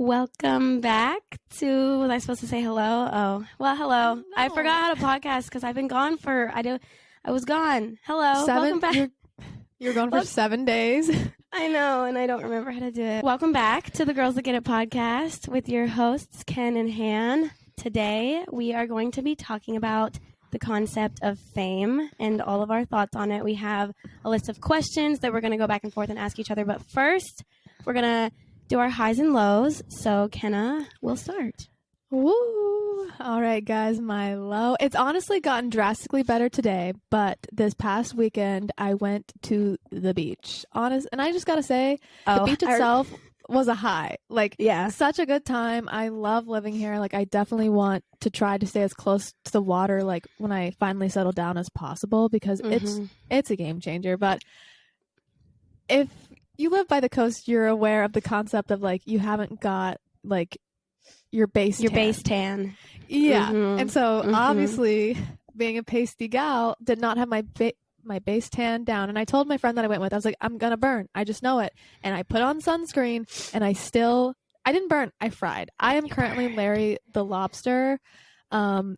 Welcome back to, was I supposed to say hello? Oh, well, hello. No. I forgot how to podcast because I've been gone for, I was gone. Hello. Welcome back. You're gone for 7 days. I know, and I don't remember how to do it. Welcome back to the Girls That Get It podcast with your hosts, Ken and Han. Today, we are going to be talking about the concept of fame and all of our thoughts on it. We have a list of questions that we're going to go back and forth and ask each other. But first, we're going to do our highs and lows. So, Kenna, we'll start. Woo! All right, guys, my low. It's honestly gotten drastically better today, but this past weekend, I went to the beach. And I just got to say, the beach itself was a high. Such a good time. I love living here. I definitely want to try to stay as close to the water, when I finally settle down as possible, because it's a game changer. But if you live by the coast, you're aware of the concept of you haven't got your base tan. Yeah. And so obviously being a pasty gal, did not have my base tan down. And I told my friend that I went with, I was like, I'm going to burn. I just know it. And I put on sunscreen and I didn't burn. I fried. I am currently Larry the Lobster. I'm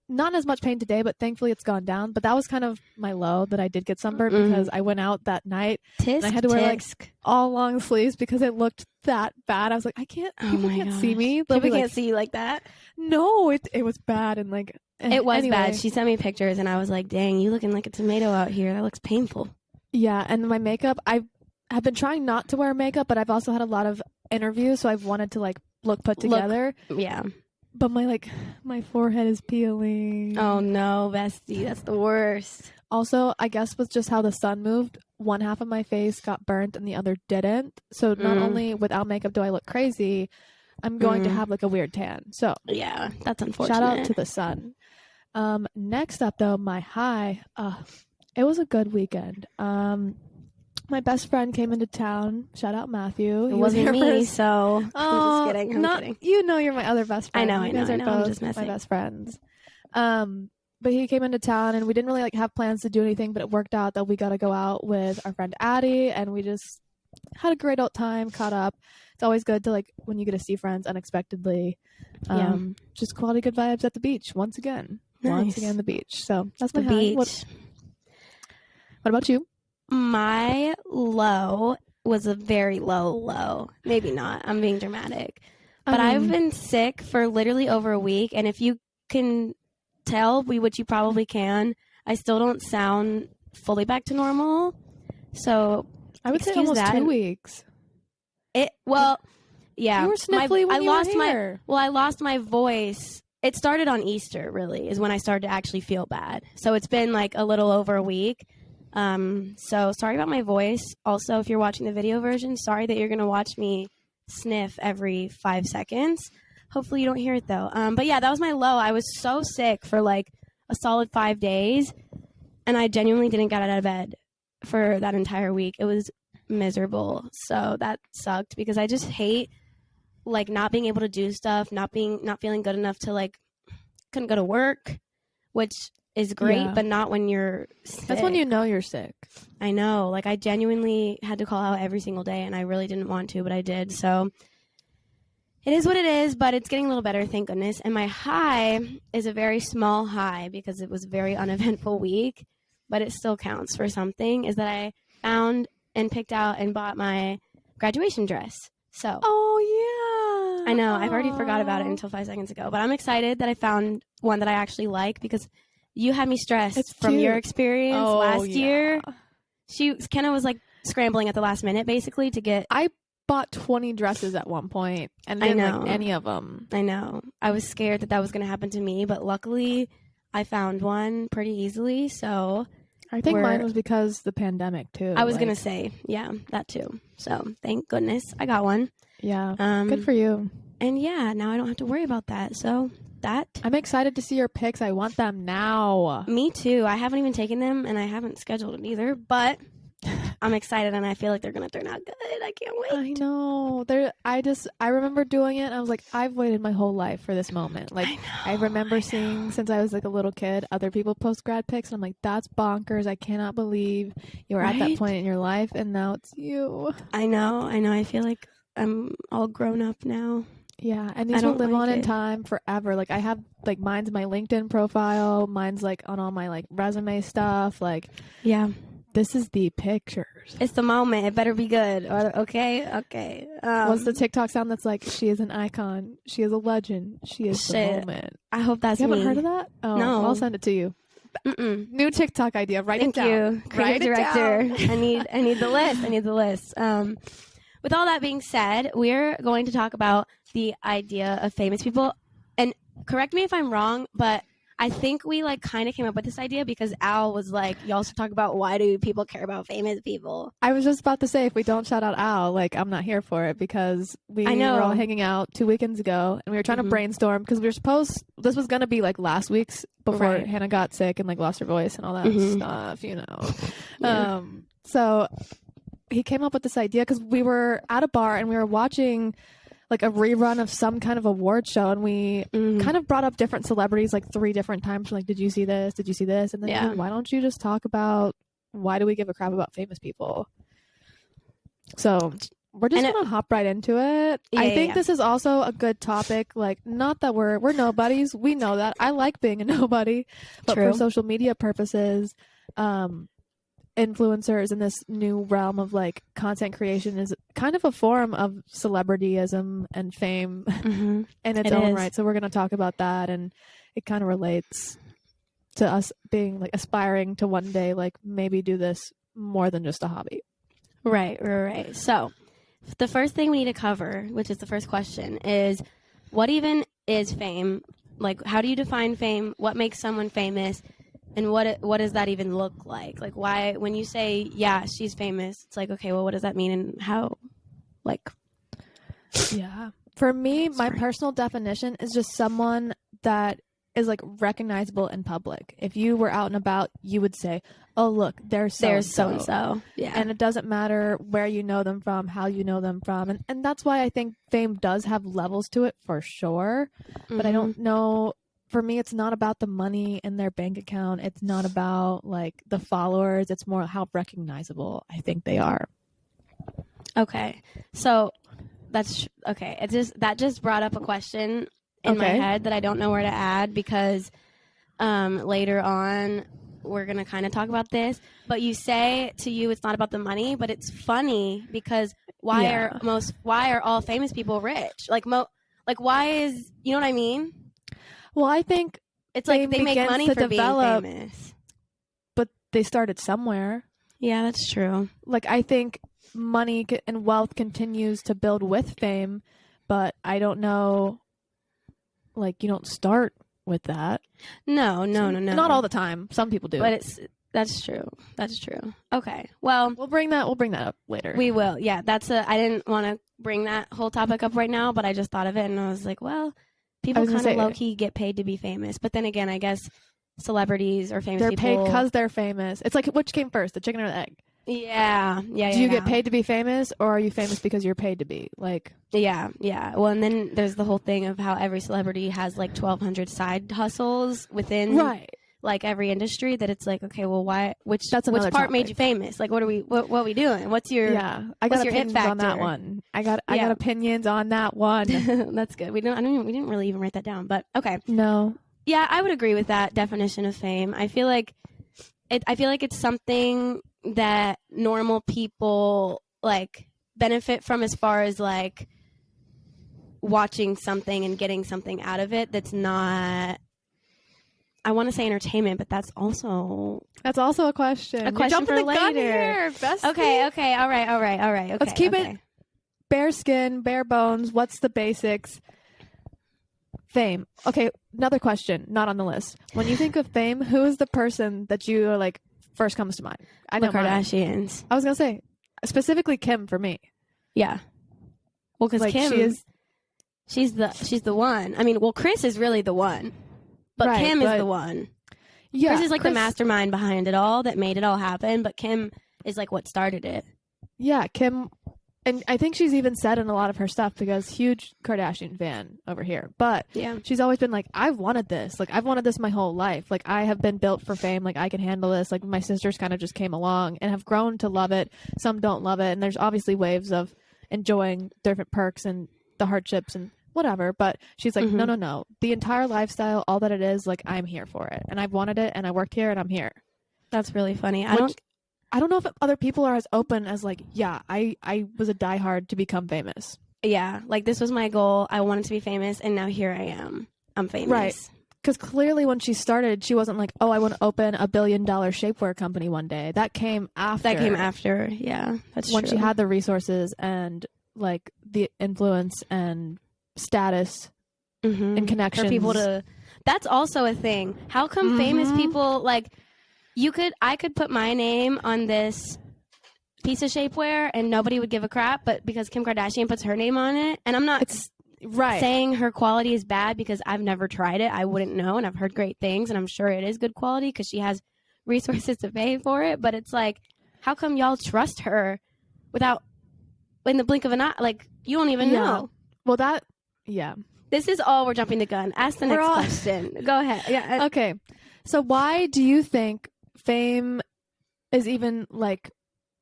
not in as much pain today, but thankfully it's gone down. But that was kind of my low, that I did get sunburned because I went out that night and I had to wear all long sleeves because it looked that bad. I was like, people can't see me. People can't see you like that. No, it was bad. And it was bad. She sent me pictures and I was like, dang, you looking like a tomato out here. That looks painful. Yeah. And my makeup, I have been trying not to wear makeup, but I've also had a lot of interviews. So I've wanted to look put together. Yeah. But my forehead is peeling. Oh no, bestie, that's the worst. Also, I guess with just how the sun moved, one half of my face got burnt and the other didn't. So not only without makeup do I look crazy, I'm going to have a weird tan. So yeah, that's unfortunate. Shout out to the sun. Next up though, my high. It was a good weekend. My best friend came into town. Shout out Matthew. It wasn't me, so I'm just kidding. I'm kidding. You know you're my other best friend. I know. Both I'm just messing. my best friends. But he came into town, and we didn't really have plans to do anything, but it worked out that we got to go out with our friend Addie, and we just had a great old time, caught up. It's always good to when you get to see friends unexpectedly. Just quality good vibes at the beach once again. Nice. Once again, the beach. So that's my the high. Beach. What about you? My low was a very low. Maybe not. I'm being dramatic. But I've been sick for literally over a week. And if you can tell, which you probably can, I still don't sound fully back to normal. So I would say almost 2 weeks. Yeah. You were sniffly when you were here. I lost my voice. It started on Easter, really, is when I started to actually feel bad. So it's been a little over a week. So sorry about my voice. Also, if you're watching the video version, sorry that you're going to watch me sniff every 5 seconds. Hopefully you don't hear it though. But yeah, that was my low. I was so sick for a solid 5 days, and I genuinely didn't get out of bed for that entire week. It was miserable. So that sucked because I just hate not being able to do stuff, not feeling good enough to couldn't go to work, which is great, but not when you're sick. That's when you know you're sick. I know. I genuinely had to call out every single day, and I really didn't want to, but I did. So it is what it is, but it's getting a little better, thank goodness. And my high is a very small high because it was a very uneventful week, but it still counts for something, is that I found and picked out and bought my graduation dress. So. Oh, yeah. I know. I've already forgot about it until 5 seconds ago, but I'm excited that I found one that I actually like because you had me stressed from your experience last year. Kenna was scrambling at the last minute basically to get. I bought 20 dresses at one point and didn't like any of them. I know. I was scared that was going to happen to me, but luckily I found one pretty easily. So I think mine was because the pandemic too. I was going to say, yeah, that too. So thank goodness I got one. Yeah. Good for you. And yeah, now I don't have to worry about that. So I'm excited to see your pics. I want them now. Me too. I haven't even taken them and I haven't scheduled it either, but I'm excited and I feel like they're going to turn out good. I can't wait. I know. I remember doing it and I was like, I've waited my whole life for this moment. I remember seeing since I was a little kid, other people post grad pics and I'm like, that's bonkers. I cannot believe you were at that point in your life and now it's you. I know. I feel like I'm all grown up now. Yeah, and these will live on in time forever. Like I have like mine's my LinkedIn profile, mine's like on all my like resume stuff. Like yeah, this is the pictures. It's the moment. It better be good. Okay. What's the TikTok sound that's like, she is an icon, she is a legend, she is the moment? I hope that's you me. Haven't heard of that? Oh, no. I'll send it to you. New TikTok idea. Write it down. Thank you, creative director. I need the list. I need the list. With all that being said, we're going to talk about the idea of famous people. And correct me if I'm wrong, but I think we like kind of came up with this idea because Al was like, y'all should talk about why do people care about famous people. I was just about to say, if we don't shout out Al, like I'm not here for it, because we were all hanging out 2 weekends ago and we were trying to brainstorm because we were supposed, this was going to be like last week's before Hannah got sick and like lost her voice and all that stuff, you know. Yeah. So he came up with this idea because we were at a bar and we were watching like a rerun of some kind of award show, and we kind of brought up different celebrities like 3 different times. We're like, did you see this? Did you see this? And then why don't you just talk about why do we give a crap about famous people? So we're just gonna hop right into it. I think this is also a good topic. Like, not that we're nobodies. We know that. I like being a nobody, but for social media purposes, influencers in this new realm of like content creation is kind of a form of celebrityism and fame in its own right. So we're going to talk about that, and it kind of relates to us being like aspiring to one day like maybe do this more than just a hobby. Right. So the first thing we need to cover, which is the first question, is what even is fame? Like, how do you define fame? What makes someone famous? And what does that even look like? Like, why, when you say, yeah, she's famous, it's like, okay, well, what does that mean and how? Like, yeah. For me, my personal definition is just someone that is like recognizable in public. If you were out and about, you would say, oh, look, there's so-and-so. Yeah. And it doesn't matter where you know them from, how you know them from. And that's why I think fame does have levels to it for sure. But I don't know. For me, it's not about the money in their bank account. It's not about like the followers. It's more how recognizable I think they are. Okay. So that's okay. That just brought up a question in my head that I don't know where to add because later on we're going to kind of talk about this. But you say to you it's not about the money, but it's funny because why are all famous people rich? Like why is, you know what I mean? Well, I think it's like they make money for being famous. But they started somewhere. Yeah, that's true. Like, I think money and wealth continues to build with fame, but I don't know, like, you don't start with that. No. Not all the time. Some people do. But that's true. Okay. Well, we'll bring that up later. We will. Yeah, I didn't want to bring that whole topic up right now, but I just thought of it and I was like, well, people kind of low-key get paid to be famous. But then again, I guess celebrities or famous people... They're paid because they're famous. It's like, which came first, the chicken or the egg? Yeah. Do you get paid to be famous, or are you famous because you're paid to be? Like... Yeah. Well, and then there's the whole thing of how every celebrity has like 1,200 side hustles within... Right. Like every industry, that it's like, okay, well, why? Which part made you famous? Like, what are we doing? What's your I got opinions on that one. I got opinions on that one. That's good. We didn't really even write that down, but okay. No. Yeah, I would agree with that definition of fame. I feel like it's something that normal people like benefit from as far as like watching something and getting something out of it. That's not. I want to say entertainment, but that's also a question. A question for later. Here, okay. All right. Okay, let's keep it bare skin, bare bones. What's the basics? Fame. Okay, another question, not on the list. When you think of fame, who is the person that you are like first comes to mind? I know the Kardashians. I was gonna say specifically Kim for me. Yeah. Well, because like, Kim, she's the one. I mean, well, Kris is really the one. But Kim is the one. Yeah, Kris is like the mastermind behind it all that made it all happen. But Kim is like what started it. Yeah, Kim. And I think she's even said in a lot of her stuff, because huge Kardashian fan over here. But she's always been like, I've wanted this. Like, I've wanted this my whole life. Like, I have been built for fame. Like, I can handle this. Like, my sisters kind of just came along and have grown to love it. Some don't love it. And there's obviously waves of enjoying different perks and the hardships and whatever. But she's like, no. The entire lifestyle, all that it is, like, I'm here for it. And I've wanted it and I worked here and I'm here. That's really funny. I don't know if other people are as open as like, yeah, I was a diehard to become famous. Yeah, like this was my goal. I wanted to be famous, and now here I am. I'm famous. Right. Because clearly when she started, she wasn't like, oh, I want to open $1 billion shapewear company one day. That came after. Yeah, that's when true. she had the resources and like the influence and status and connections. For people to... That's also a thing. How come famous people, like, I could put my name on this piece of shapewear and nobody would give a crap, but because Kim Kardashian puts her name on it, and I'm not saying her quality is bad because I've never tried it, I wouldn't know, and I've heard great things, and I'm sure it is good quality because she has resources to pay for it, but it's like, how come y'all trust her without, in the blink of an eye, like, you don't even know? Well, This is all, we're jumping the gun. Ask the next question. Go ahead. Yeah. Okay. So why do you think fame is even like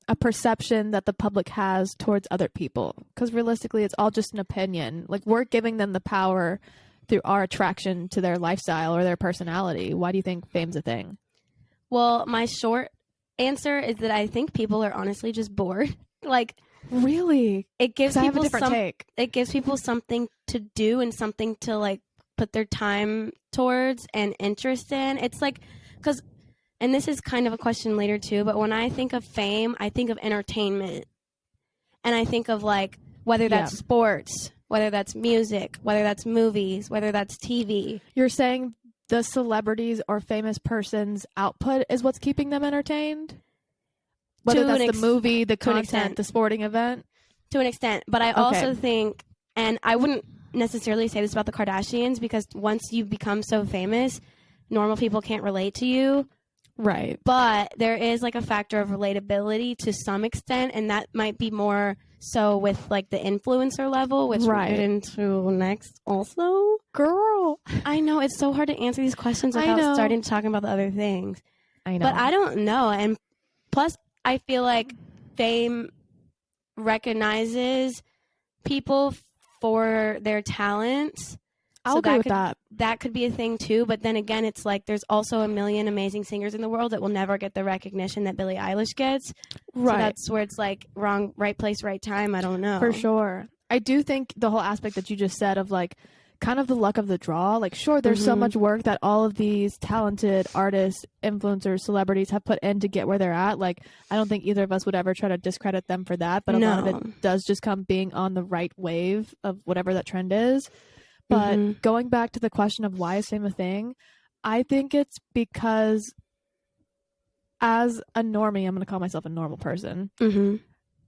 a perception that the public has towards other people? Because realistically, it's all just an opinion. Like, we're giving them the power through our attraction to their lifestyle or their personality. Why do you think fame's a thing? Well, my short answer is that I think people are honestly just bored. Like, really? It gives people I have a different take. It gives people something to do and something to like put their time towards and interest in. It's like, because, and this is kind of a question later too, but when I think of fame, I think of entertainment. And I think of like, whether that's sports, whether that's music, whether that's movies, whether that's TV. You're saying the celebrities or famous person's output is what's keeping them entertained? Whether that's the movie, the content, the sporting event? To an extent. But I also think, and I wouldn't necessarily say this about the Kardashians, because once you become so famous, normal people can't relate to you. Right. But there is like a factor of relatability to some extent, and that might be more so with like the influencer level, which we'll get into next also. Girl. I know, it's so hard to answer these questions without starting to talk about the other things. I know. But I don't know. And plus, I feel like fame recognizes people for their talents. I'll agree with that. That could be a thing too, but then again, it's like there's also a million amazing singers in the world that will never get the recognition that Billie Eilish gets. Right. So that's where it's like right place, right time. I don't know. For sure. I do think the whole aspect that you just said of like kind of the luck of the draw. Like, sure, there's so much work that all of these talented artists, influencers, celebrities have put in to get where they're at. Like, I don't think either of us would ever try to discredit them for that, but a lot of it does just come being on the right wave of whatever that trend is. But going back to the question of why is fame a thing, I think it's because as a normie, I'm going to call myself a normal person,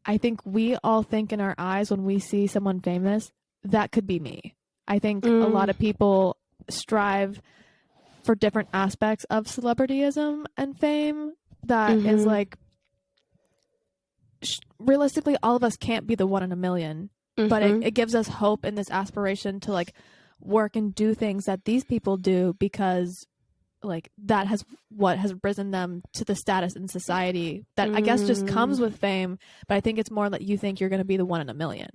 I think we all think in our eyes when we see someone famous, that could be me. I think a lot of people strive for different aspects of celebrityism and fame that is like, realistically, all of us can't be the one in a million, but it gives us hope in this aspiration to like work and do things that these people do because like that has what has risen them to the status in society that I guess just comes with fame. But I think it's more that you think you're going to be the one in a million.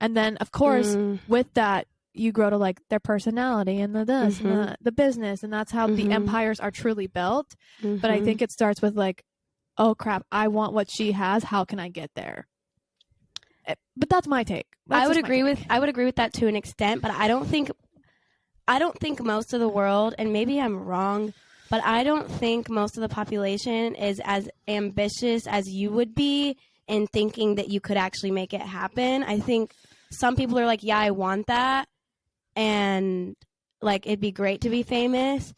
And then of course with that, you grow to like their personality and the this and the business, and that's how the empires are truly built. But I think it starts with like, oh crap, I want what she has. How can I get there? But that's my take. I would agree with that to an extent, but I don't think most of the world, and maybe I'm wrong, but I don't think most of the population is as ambitious as you would be in thinking that you could actually make it happen. I think some people are like, yeah, I want that. And like, it'd be great to be famous,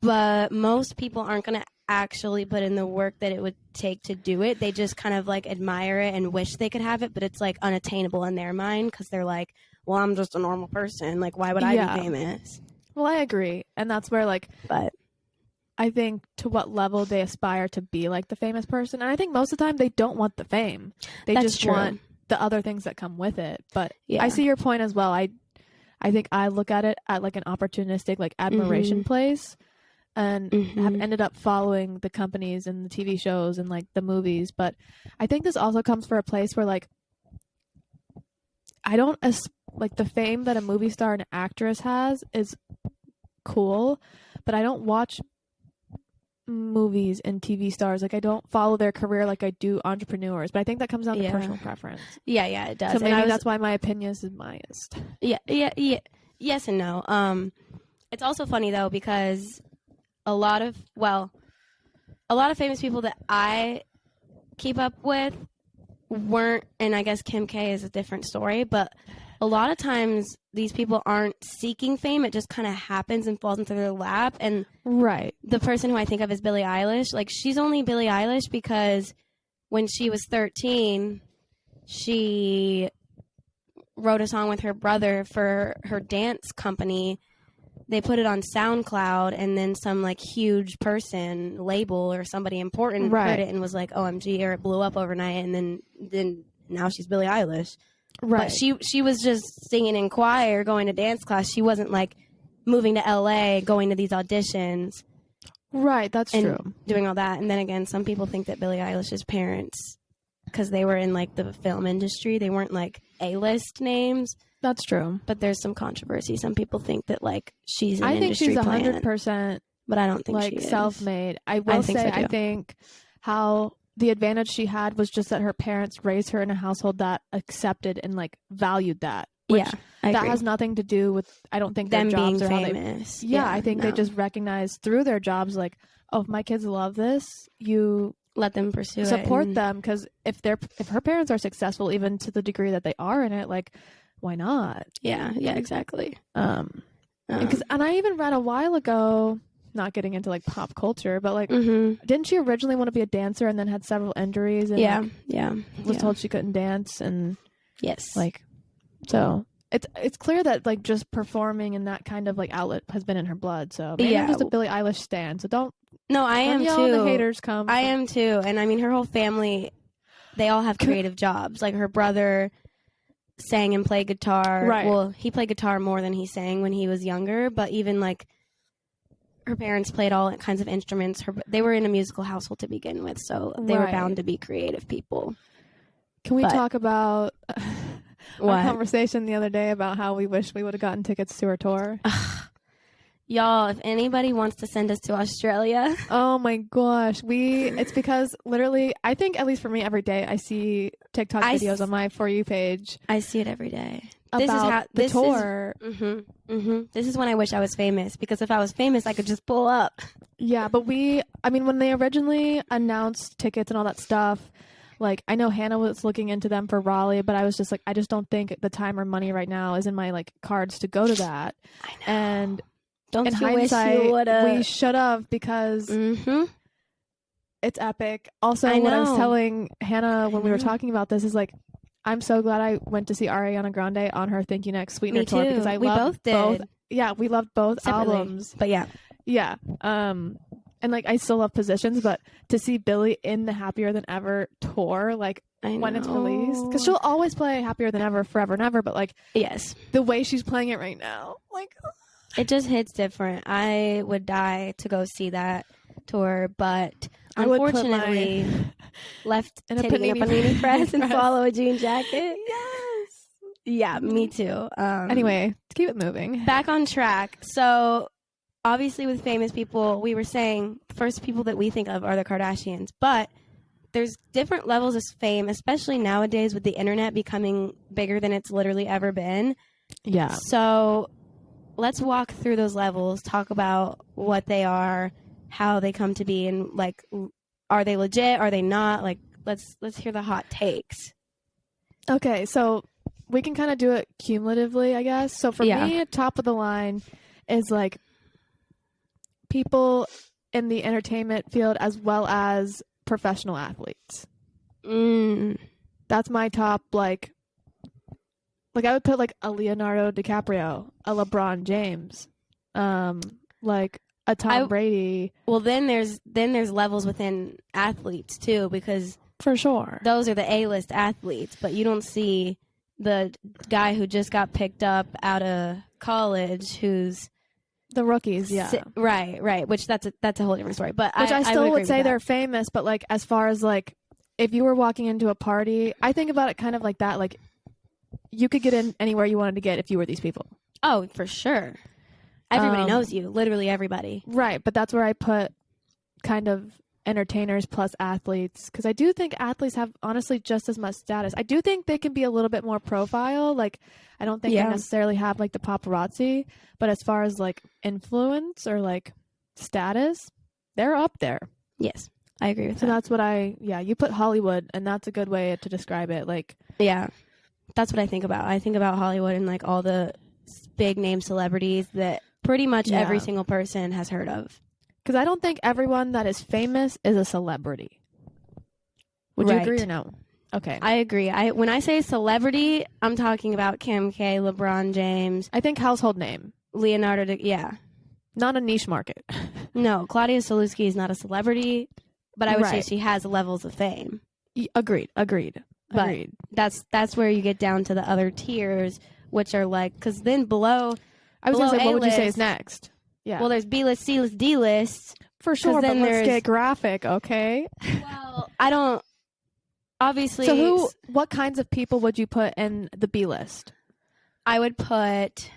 but most people aren't going to actually put in the work that it would take to do it. They just kind of like admire it and wish they could have it, but it's like unattainable in their mind because they're like, well, I'm just a normal person. Like, why would I be famous? Well, I agree. And that's where like, but I think to what level they aspire to be like the famous person. And I think most of the time they don't want the fame. They just want the other things that come with it. But I see your point as well. I think I look at it at like an opportunistic, like admiration place, and have ended up following the companies and the TV shows and like the movies. But I think this also comes from a place where like I don't like the fame that a movie star and actress has is cool, but I don't watch movies and TV stars. Like I don't follow their career like I do entrepreneurs. But I think that comes down to personal preference. Yeah, it does. So maybe that's why my opinion is biased. Yeah. Yes and no. It's also funny though because a lot of famous people that I keep up with weren't, and I guess Kim K is a different story, but a lot of times these people aren't seeking fame. It just kind of happens and falls into their lap. And the person who I think of is Billie Eilish. Like, she's only Billie Eilish because when she was 13, she wrote a song with her brother for her dance company. They put it on SoundCloud, and then some like huge person, label or somebody important heard it and was like, OMG, or it blew up overnight, and then now she's Billie Eilish. Right. But she was just singing in choir, going to dance class. She wasn't like moving to LA, going to these auditions. Right, that's true. Doing all that. And then again, some people think that Billie Eilish's parents, because they were in like the film industry, they weren't like A-list names. That's true. But there's some controversy. Some people think that like she's an I think industry she's plant, 100%. But I don't think like she is. Self-made. I will say, so I think how the advantage she had was just that her parents raised her in a household that accepted and like valued that. Which that has nothing to do with, I don't think, them their jobs being or famous. How they. I think they just recognize through their jobs, like, oh, if my kids love this, you let them pursue it. Support them, because if her parents are successful, even to the degree that they are in it, like, why not? Yeah, exactly. And I even read a while ago, not getting into like pop culture, but like, didn't she originally want to be a dancer and then had several injuries? And was told she couldn't dance, and like, so it's clear that like just performing and that kind of like outlet has been in her blood. So maybe I'm just a Billie Eilish stan. So don't. No, I am too. The haters come. I am too, and I mean her whole family, they all have creative jobs. Like her brother sang and played guitar. Right. Well, he played guitar more than he sang when he was younger, but even like her parents played all kinds of instruments. They were in a musical household to begin with, so they were bound to be creative people. Can we talk about our conversation the other day about how we wish we would have gotten tickets to her tour? Y'all, if anybody wants to send us to Australia. Oh my gosh. It's because literally, I think at least for me every day, I see TikTok videos on my For You page. I see it every day. About the tour. This is when I wish I was famous, because if I was famous, I could just pull up. Yeah, but when they originally announced tickets and all that stuff, like, I know Hannah was looking into them for Raleigh, but I was just like, I just don't think the time or money right now is in my like cards to go to that. I know. And don't in you hindsight, wish you would've? We should have, because it's epic. Also, what I was telling Hannah when we were talking about this is like, I'm so glad I went to see Ariana Grande on her Thank You Next Sweetener tour, because we loved both. Yeah, we loved both separately. Albums. But yeah. And like, I still love Positions, but to see Billie in the Happier Than Ever tour, like when it's released, because she'll always play Happier Than Ever forever and ever, but like, the way she's playing it right now, like, it just hits different. I would die to go see that tour, but unfortunately, left in a panini press and swallow a jean jacket. Yes. Yeah, me too. Anyway, to keep it moving. Back on track. So, obviously with famous people, we were saying the first people that we think of are the Kardashians, but there's different levels of fame, especially nowadays with the internet becoming bigger than it's literally ever been. Yeah. So, let's walk through those levels, talk about what they are, how they come to be, and like, are they legit? Are they not? Like, let's hear the hot takes. Okay, so we can kind of do it cumulatively, I guess. So for me, top of the line is like people in the entertainment field as well as professional athletes. That's my top, like I would put like a Leonardo DiCaprio, a LeBron James, like a Tom Brady. Well, then there's levels within athletes too, because for sure those are the A-list athletes, but you don't see the guy who just got picked up out of college who's the rookies. Right. Which that's a whole different story. But I still would say they're famous. But like, as far as like, if you were walking into a party, I think about it kind of like that. Like, you could get in anywhere you wanted to get if you were these people. Oh, for sure. Everybody knows you. Literally everybody. Right, but that's where I put kind of entertainers plus athletes, because I do think athletes have honestly just as much status. I do think they can be a little bit more profile. Like, I don't think they necessarily have like the paparazzi, but as far as like influence or like status, they're up there. Yes, I agree with that. So that's what you put Hollywood, and that's a good way to describe it. Like, yeah, that's what I think about. I think about Hollywood and like all the big name celebrities that pretty much every single person has heard of. Because I don't think everyone that is famous is a celebrity. Would you agree or no? Okay. I agree. When I say celebrity, I'm talking about Kim K, LeBron James. I think household name. Leonardo, Not a niche market. No, Claudia Sulewski is not a celebrity, but I would say she has levels of fame. Agreed. But that's where you get down to the other tiers, which are like, because then below I was going to say, A-list, what would you say is next? Yeah. Well, there's B-list, C-list, D-list. For sure, but let's get graphic, okay? Well, I don't... Obviously... So what kinds of people would you put in the B-list? I would put,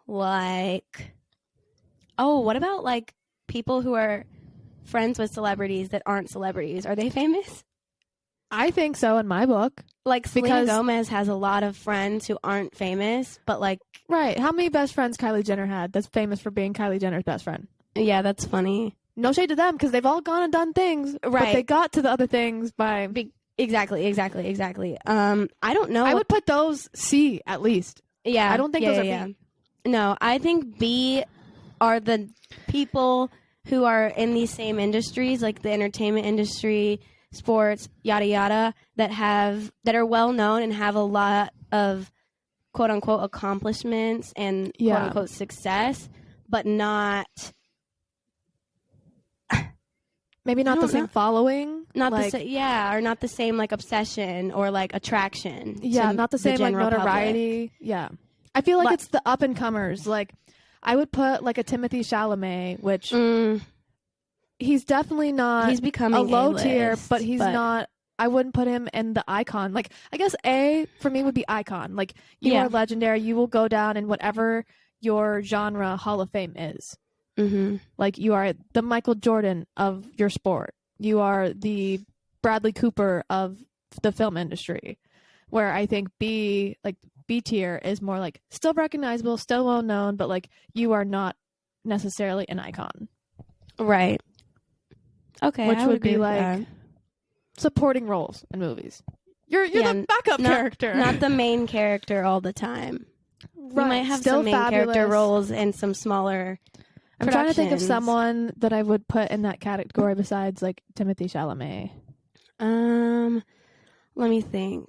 like... Oh, what about, like, people who are friends with celebrities that aren't celebrities? Are they famous? I think so in my book. Like, Selena Gomez has a lot of friends who aren't famous, but, like... Right. How many best friends Kylie Jenner had that's famous for being Kylie Jenner's best friend? Yeah, that's funny. No shade to them, because they've all gone and done things, right? But they got to the other things by... Exactly. I don't know. I would put those C, at least. Yeah. I don't think those are B. No, I think B are the people who are in these same industries, like the entertainment industry, sports, yada yada, that are well known and have a lot of quote unquote accomplishments and quote unquote success, but not maybe not the same following, not the same, or not the same like obsession or like attraction. Yeah, not the same like notoriety. Public. Yeah, I feel like it's the up and comers. Like I would put like a Timothée Chalamet, which he's definitely not. He's becoming a low tier, but he's not. I wouldn't put him in the icon. Like I guess A for me would be icon. Like you are legendary. You will go down in whatever your genre Hall of Fame is. Mm-hmm. Like you are the Michael Jordan of your sport. You are the Bradley Cooper of the film industry. Where I think B tier is more like still recognizable, still well known, but like you are not necessarily an icon. Right. Okay. Which would be like supporting roles in movies. You're the backup character. Not the main character all the time. Right. You might have still some main fabulous character roles and some smaller I'm trying to think of someone that I would put in that category besides like Timothée Chalamet. Let me think.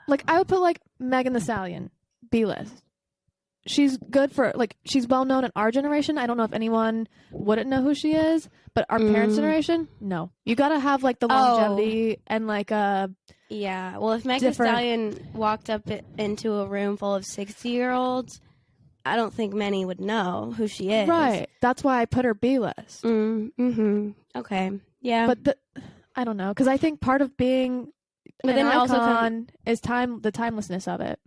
Like I would put like Megan Thee Stallion, B-list. She's good for like she's well known in our generation. I don't know if anyone wouldn't know who she is, but our parents' generation, no. You gotta have like the longevity and like a well, if Megan Thee Stallion walked up into a room full of 60-year-olds, I don't think many would know who she is. Right. That's why I put her B-list. Mm-hmm. Okay. Yeah. But I don't know, because I think part of being an icon is the timelessness of it.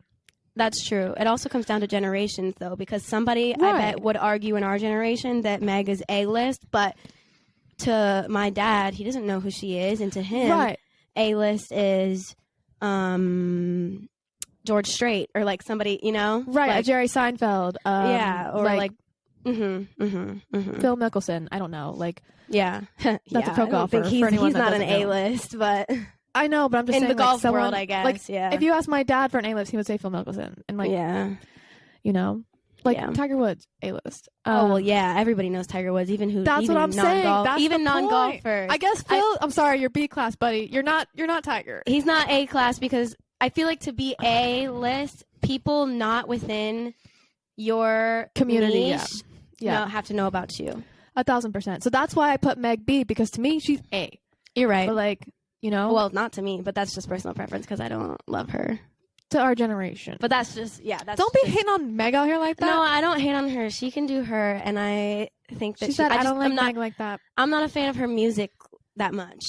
That's true. It also comes down to generations, though, because somebody, I bet, would argue in our generation that Meg is A-list, but to my dad, he doesn't know who she is, and to him, A-list is George Strait, or like somebody, you know? Right, like, Jerry Seinfeld. Or like Phil Mickelson. I don't know. Like, that's a pro golfer. He's not an A-list, but... I know, but I'm just saying, in the golf world, I guess. Like, if you ask my dad for an A-list, he would say Phil Mickelson, and like, you know, like Tiger Woods A-list. Everybody knows Tiger Woods, even that's what I'm saying. That's even non-golfers. I guess Phil. I'm sorry, you're B-class, buddy. You're not Tiger. He's not A-class because I feel like to be A-list, people not within your community, have to know about you. 1,000%. So that's why I put Meg B, because to me she's A. You're right, but like. You know? Well, not to me, but that's just personal preference because I don't love her. To our generation. But that's just, Don't be hating on Meg out here like that. No, I don't hate on her. She can do her, and I think that she said, I don't like Meg like that. I'm not a fan of her music that much.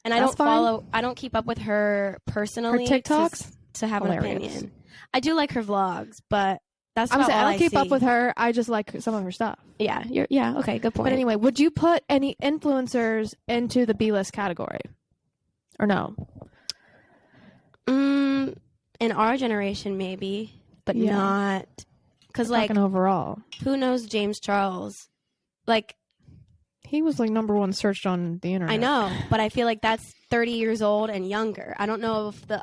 And I don't keep up with her personally. Her TikToks? to have hilarious. an opinion. I do like her vlogs, but that's I'm about saying all I don't keep up see. with her. I just like some of her stuff. Yeah, okay, good point. But anyway, would you put any influencers into the B-list category? Or no? In our generation, maybe, but not because like overall, who knows James Charles? Like he was like number one searched on the internet. I know, but I feel like that's 30 years old and younger. I don't know if the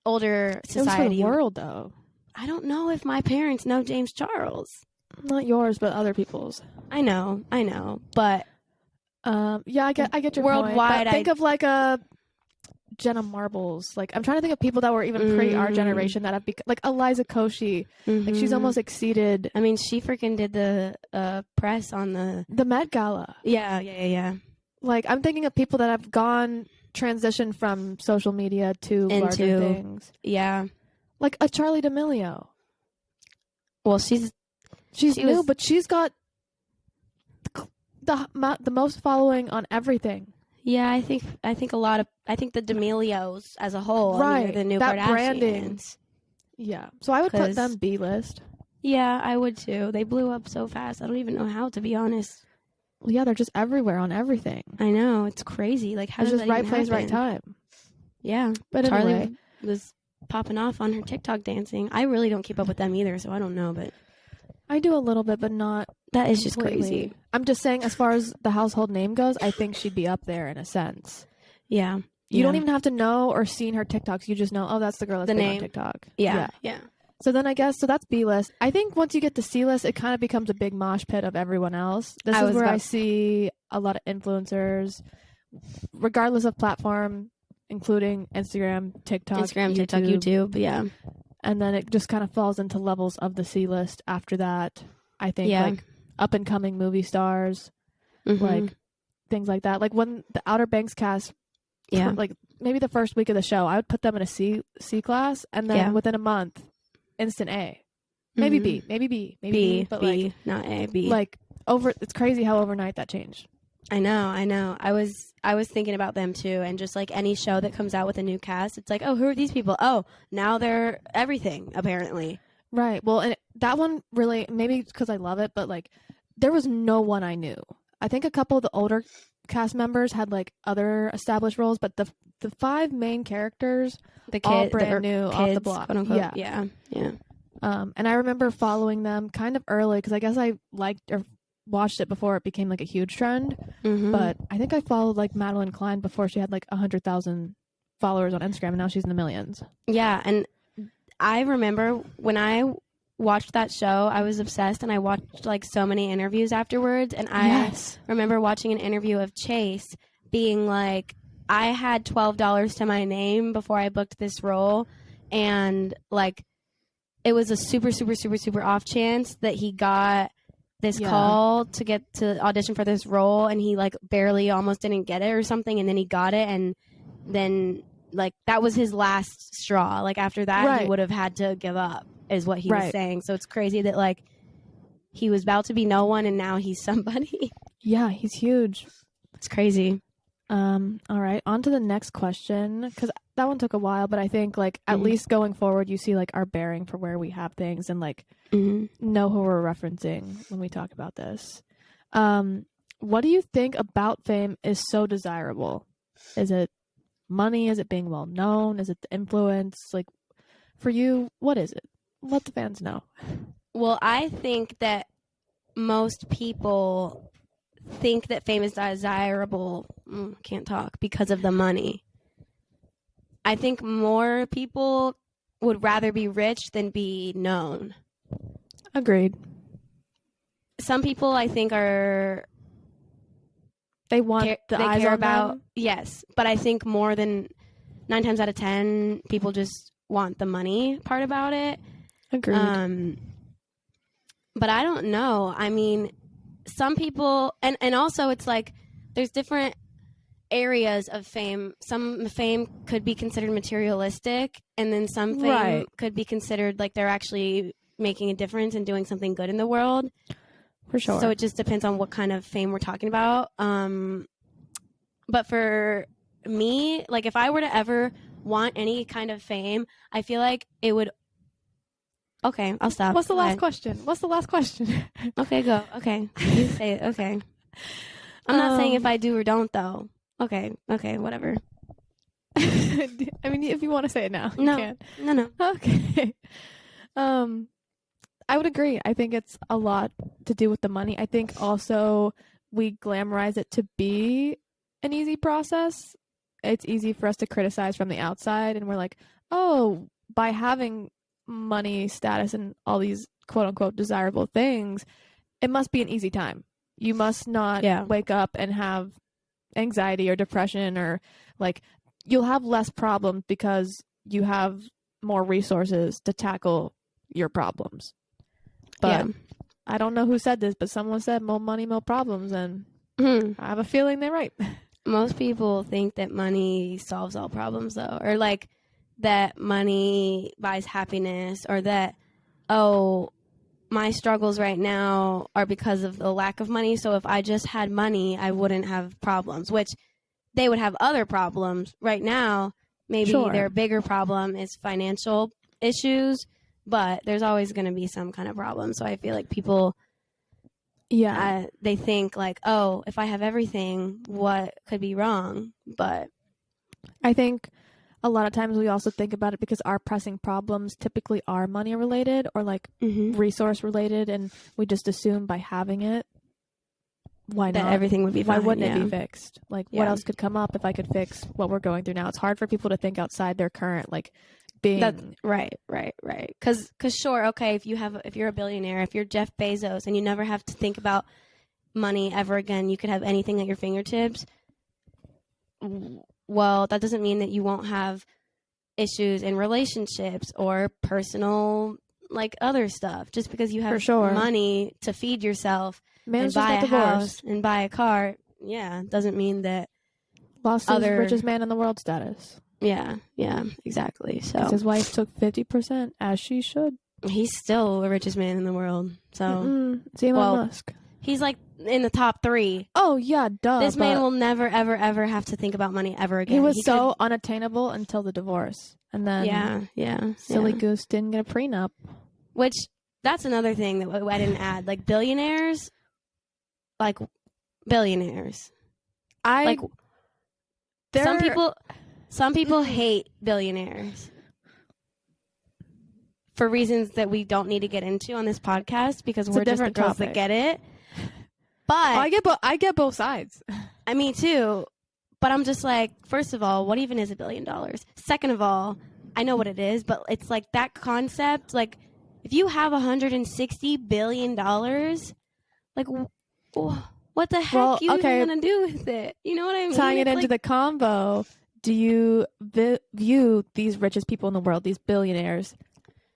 older society. It was for the world, though. I don't know if my parents know James Charles. Not yours, but other people's. I know, but yeah, I get your worldwide. Point. Think of like a Jenna Marbles. Like I'm trying to think of people that were even pre our generation that have like Eliza Koshy. Like she's almost exceeded. I mean, she freaking did the press on the Met Gala. Yeah. Like I'm thinking of people that have transitioned from social media to larger things. Yeah, like a Charli D'Amelio. Well, she's new, but she's got the most following on everything. Yeah, I think the D'Amelios as a whole, right? I mean, the new that Kardashians. Branding. Yeah, so I would put them B-list. Yeah, I would too. They blew up so fast. I don't even know how, to be honest. Well, yeah, they're just everywhere on everything. I know, it's crazy. Like, how it's does just that right even place, happen? right time. Yeah, but Charli anyway, was popping off on her TikTok dancing. I really don't keep up with them either, so I don't know, but I do a little bit, but not. That is completely. just crazy. I'm just saying, as far as the household name goes, I think she'd be up there in a sense. Yeah. You don't even have to know or seen her TikToks. You just know, oh, that's the girl that's big on TikTok. Yeah. So then I guess, so that's B-list. I think once you get to C-list, it kind of becomes a big mosh pit of everyone else. This is where I see a lot of influencers, regardless of platform, including Instagram, TikTok, YouTube, yeah. And then it just kind of falls into levels of the C-list after that. I think like up-and-coming movie stars, like things like that. Like when the Outer Banks cast, like maybe the first week of the show, I would put them in a C class, and then within a month, instant A. Maybe B, maybe B, but B, not A, B. Like it's crazy how overnight that changed. I know. I was thinking about them too, and just like any show that comes out with a new cast, it's like, oh, who are these people? Oh, now they're everything apparently. Right. Well, and that one really, maybe because I love it, but like there was no one I knew. I think a couple of the older cast members had like other established roles, but the 5 main characters, all brand new, off the block. Quote unquote. Yeah. And I remember following them kind of early because I guess I liked or watched it before it became like a huge trend. But I think I followed like Madeline Klein before she had like 100,000 followers on Instagram, and now she's in the millions. Yeah, and I remember when I watched that show, I was obsessed, and I watched like so many interviews afterwards, and I remember watching an interview of Chase being like, I had $12 to my name before I booked this role, and like it was a super, super, super, super off chance that he got this call to get to audition for this role, and he like barely almost didn't get it or something, and then he got it, and then like that was his last straw. Like after that he would have had to give up, is what he was saying. So it's crazy that like he was about to be no one and now he's somebody. Yeah, he's huge. It's crazy. All right, on to the next question, because that one took a while, but I think like at least going forward you see like our bearing for where we have things and like know who we're referencing when we talk about this. What do you think about fame is so desirable? Is it money? Is it being well known? Is it the influence? Like for you, what is it? Let the fans know. Well, I think that most people think that fame is desirable, can't talk, because of the money. I think more people would rather be rich than be known. Agreed. Some people, I think, they want the eyes care on about them. Yes, but I think more than 9 times out of 10, people just want the money part about it. Agreed. But I don't know. I mean, some people, and also it's like there's different areas of fame. Some fame could be considered materialistic, and then some fame could be considered like they're actually making a difference and doing something good in the world. For sure. So it just depends on what kind of fame we're talking about. But for me, like if I were to ever want any kind of fame, I feel like it would. Okay, I'll stop. What's the last question? Okay, go. Okay, you say it. Okay. I'm not saying if I do or don't, though. Okay, whatever. I mean, if you want to say it now, you can. No. Okay. I would agree. I think it's a lot to do with the money. I think also we glamorize it to be an easy process. It's easy for us to criticize from the outside, and we're like, oh, by having money, status, and all these quote-unquote desirable things, it must be an easy time. You must not wake up and have anxiety or depression, or like you'll have less problems because you have more resources to tackle your problems. But I don't know who said this, but someone said more money, more problems, and I have a feeling they're right. Most people think that money solves all problems, though, or like that money buys happiness, or that, oh, my struggles right now are because of the lack of money, so if I just had money, I wouldn't have problems, which they would have other problems. Right now, maybe their bigger problem is financial issues, but there's always going to be some kind of problem. So I feel like people, they think like, oh, if I have everything, what could be wrong? But I think a lot of times we also think about it because our pressing problems typically are money related or like resource related, and we just assume by having it, why not? Everything would be fine. Why wouldn't it be fixed? Like, what else could come up if I could fix what we're going through now? It's hard for people to think outside their current, like, being. That's right. Because sure, okay, if you're a billionaire, if you're Jeff Bezos, and you never have to think about money ever again, you could have anything at your fingertips. Well, that doesn't mean that you won't have issues in relationships or personal, like, other stuff. Just because you have money to feed yourself and buy a house and buy a car, doesn't mean that lost his richest man in the world status. Yeah, exactly. So his wife took 50%, as she should. He's still the richest man in the world. So it's Elon Musk. He's like in the top 3. Oh yeah, duh. This man will never, ever, ever have to think about money ever again. He was unattainable until the divorce, and then silly goose didn't get a prenup. Which that's another thing that I didn't add. Like billionaires, Some people hate billionaires for reasons that we don't need to get into on this podcast because we're just the girls that get it. But I get both sides. I mean, too. But I'm just like, first of all, what even is $1 billion? Second of all, I know what it is, but it's like that concept. Like, if you have $160 billion, like, what the heck you even gonna do with it? You know what I mean? Tying it into the combo. Do you view these richest people in the world, these billionaires,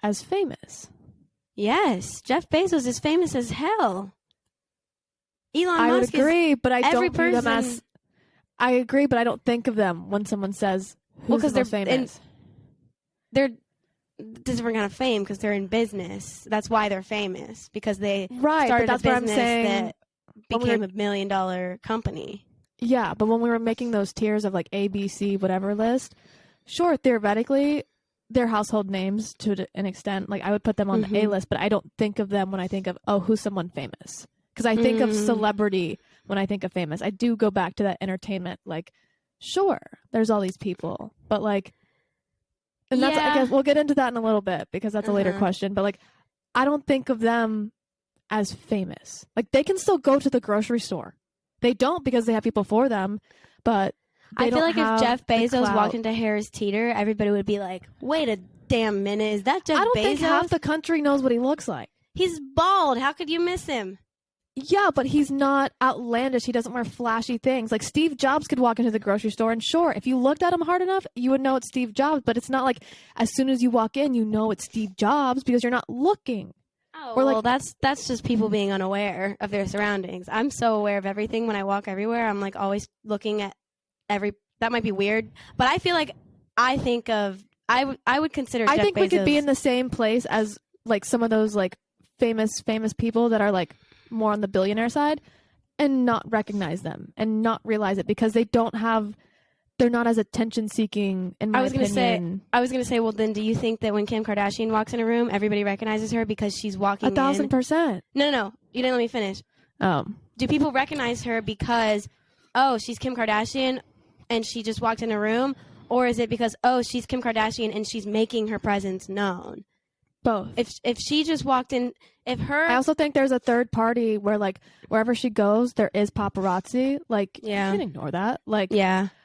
as famous? Yes. Jeff Bezos is famous as hell. Elon Musk would agree, but I don't view them as... I agree, but I don't think of them when someone says, who's the most famous? They're different kind of fame because they're in business. That's why they're famous, because they started a business that became $1 million company. Yeah, but when we were making those tiers of like A, B, C, whatever list, sure, theoretically, they're household names to an extent. Like, I would put them on the A list, but I don't think of them when I think of, who's someone famous? Because I think of celebrity when I think of famous. I do go back to that entertainment. Like, sure, there's all these people, but like, and that's, I guess we'll get into that in a little bit because that's a later question. But like, I don't think of them as famous. Like, they can still go to the grocery store. They don't because they have people for them, but I feel like if Jeff Bezos walked into Harris Teeter, everybody would be like, wait a damn minute, is that Jeff Bezos? I don't think half the country knows what he looks like. He's bald. How could you miss him? Yeah, but he's not outlandish. He doesn't wear flashy things. Like, Steve Jobs could walk into the grocery store, and sure, if you looked at him hard enough, you would know it's Steve Jobs, but it's not like as soon as you walk in, you know it's Steve Jobs because you're not looking. Oh, well, that's just people being unaware of their surroundings. I'm so aware of everything when I walk everywhere. I'm like always looking at that might be weird, but I feel like I would consider Jeff think Bezos. We could be in the same place as like some of those like famous people that are like more on the billionaire side and not recognize them and not realize it because they don't have they're not as attention seeking in my opinion. I was gonna say, well, then do you think that when Kim Kardashian walks in a room, everybody recognizes her because she's walking 1,000%. No, you didn't let me finish. Do people recognize her because, oh, she's Kim Kardashian and she just walked in a room, or is it because, oh, she's Kim Kardashian and she's making her presence known? Both. If she just walked in, I also think there's a third party where, like, wherever she goes, there is paparazzi. Like, you can't ignore that. Like,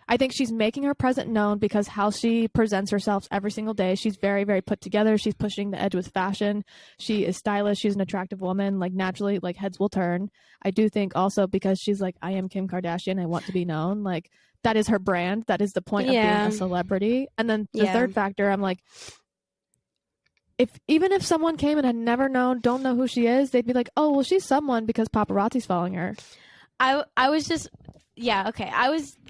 I think she's making her presence known because how she presents herself every single day. She's very, very put together. She's pushing the edge with fashion. She is stylish. She's an attractive woman. Like, naturally, like, heads will turn. I do think also because she's like, I am Kim Kardashian. I want to be known. Like, that is her brand. That is the point of being a celebrity. And then the third factor, I'm like, even if someone came and had never known, don't know who she is, they'd be like, oh, well, she's someone because paparazzi's following her. I was just, okay.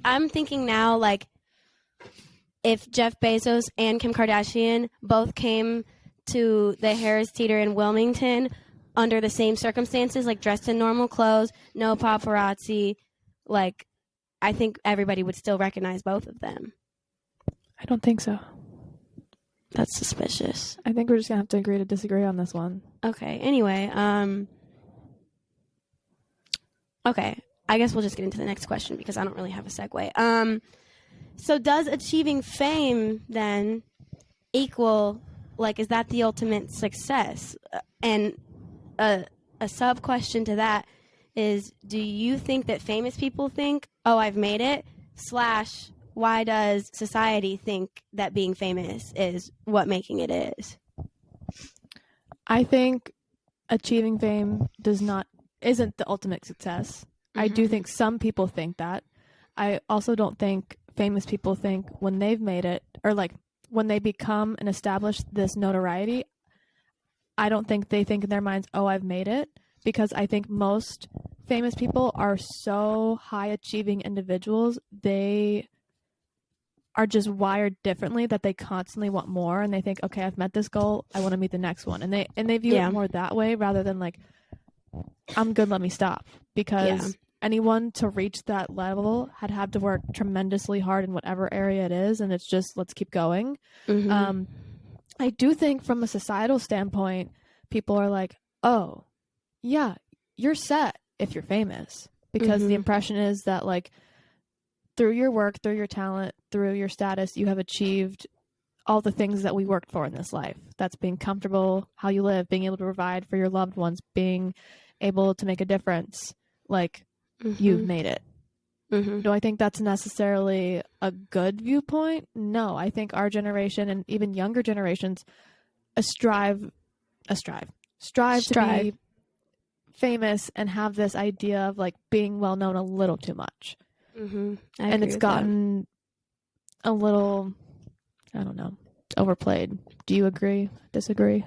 I'm thinking now, like, if Jeff Bezos and Kim Kardashian both came to the Harris Teeter in Wilmington under the same circumstances, like dressed in normal clothes, no paparazzi, like, I think everybody would still recognize both of them. I don't think so. That's suspicious. I think we're just gonna have to agree to disagree on this one. Okay. Anyway, okay. I guess we'll just get into the next question because I don't really have a segue. So does achieving fame then equal, like, is that the ultimate success? And a sub question to that is, do you think that famous people think, oh, I've made it, / why does society think that being famous is what making it is? I think achieving fame isn't the ultimate success. Mm-hmm. I do think some people think that. I also don't think famous people think when they've made it, or like when they become and establish this notoriety, I don't think they think in their minds, oh, I've made it, because I think most famous people are so high achieving individuals. They are just wired differently that they constantly want more, and they think, okay, I've met this goal, I want to meet the next one, and they view it more that way rather than like, I'm good, let me stop, because anyone to reach that level had to work tremendously hard in whatever area it is, and it's just, let's keep going. Mm-hmm. I do think from a societal standpoint, people are like, oh yeah, you're set if you're famous, because the impression is that, like, through your work, through your talent, through your status, you have achieved all the things that we worked for in this life. That's being comfortable, how you live, being able to provide for your loved ones, being able to make a difference. Like, you've made it. Do I think that's necessarily a good viewpoint? No, I think our generation and even younger generations strive to be famous and have this idea of, like, being well known a little too much. And it's gotten a little, I don't know, overplayed. Do you agree? Disagree?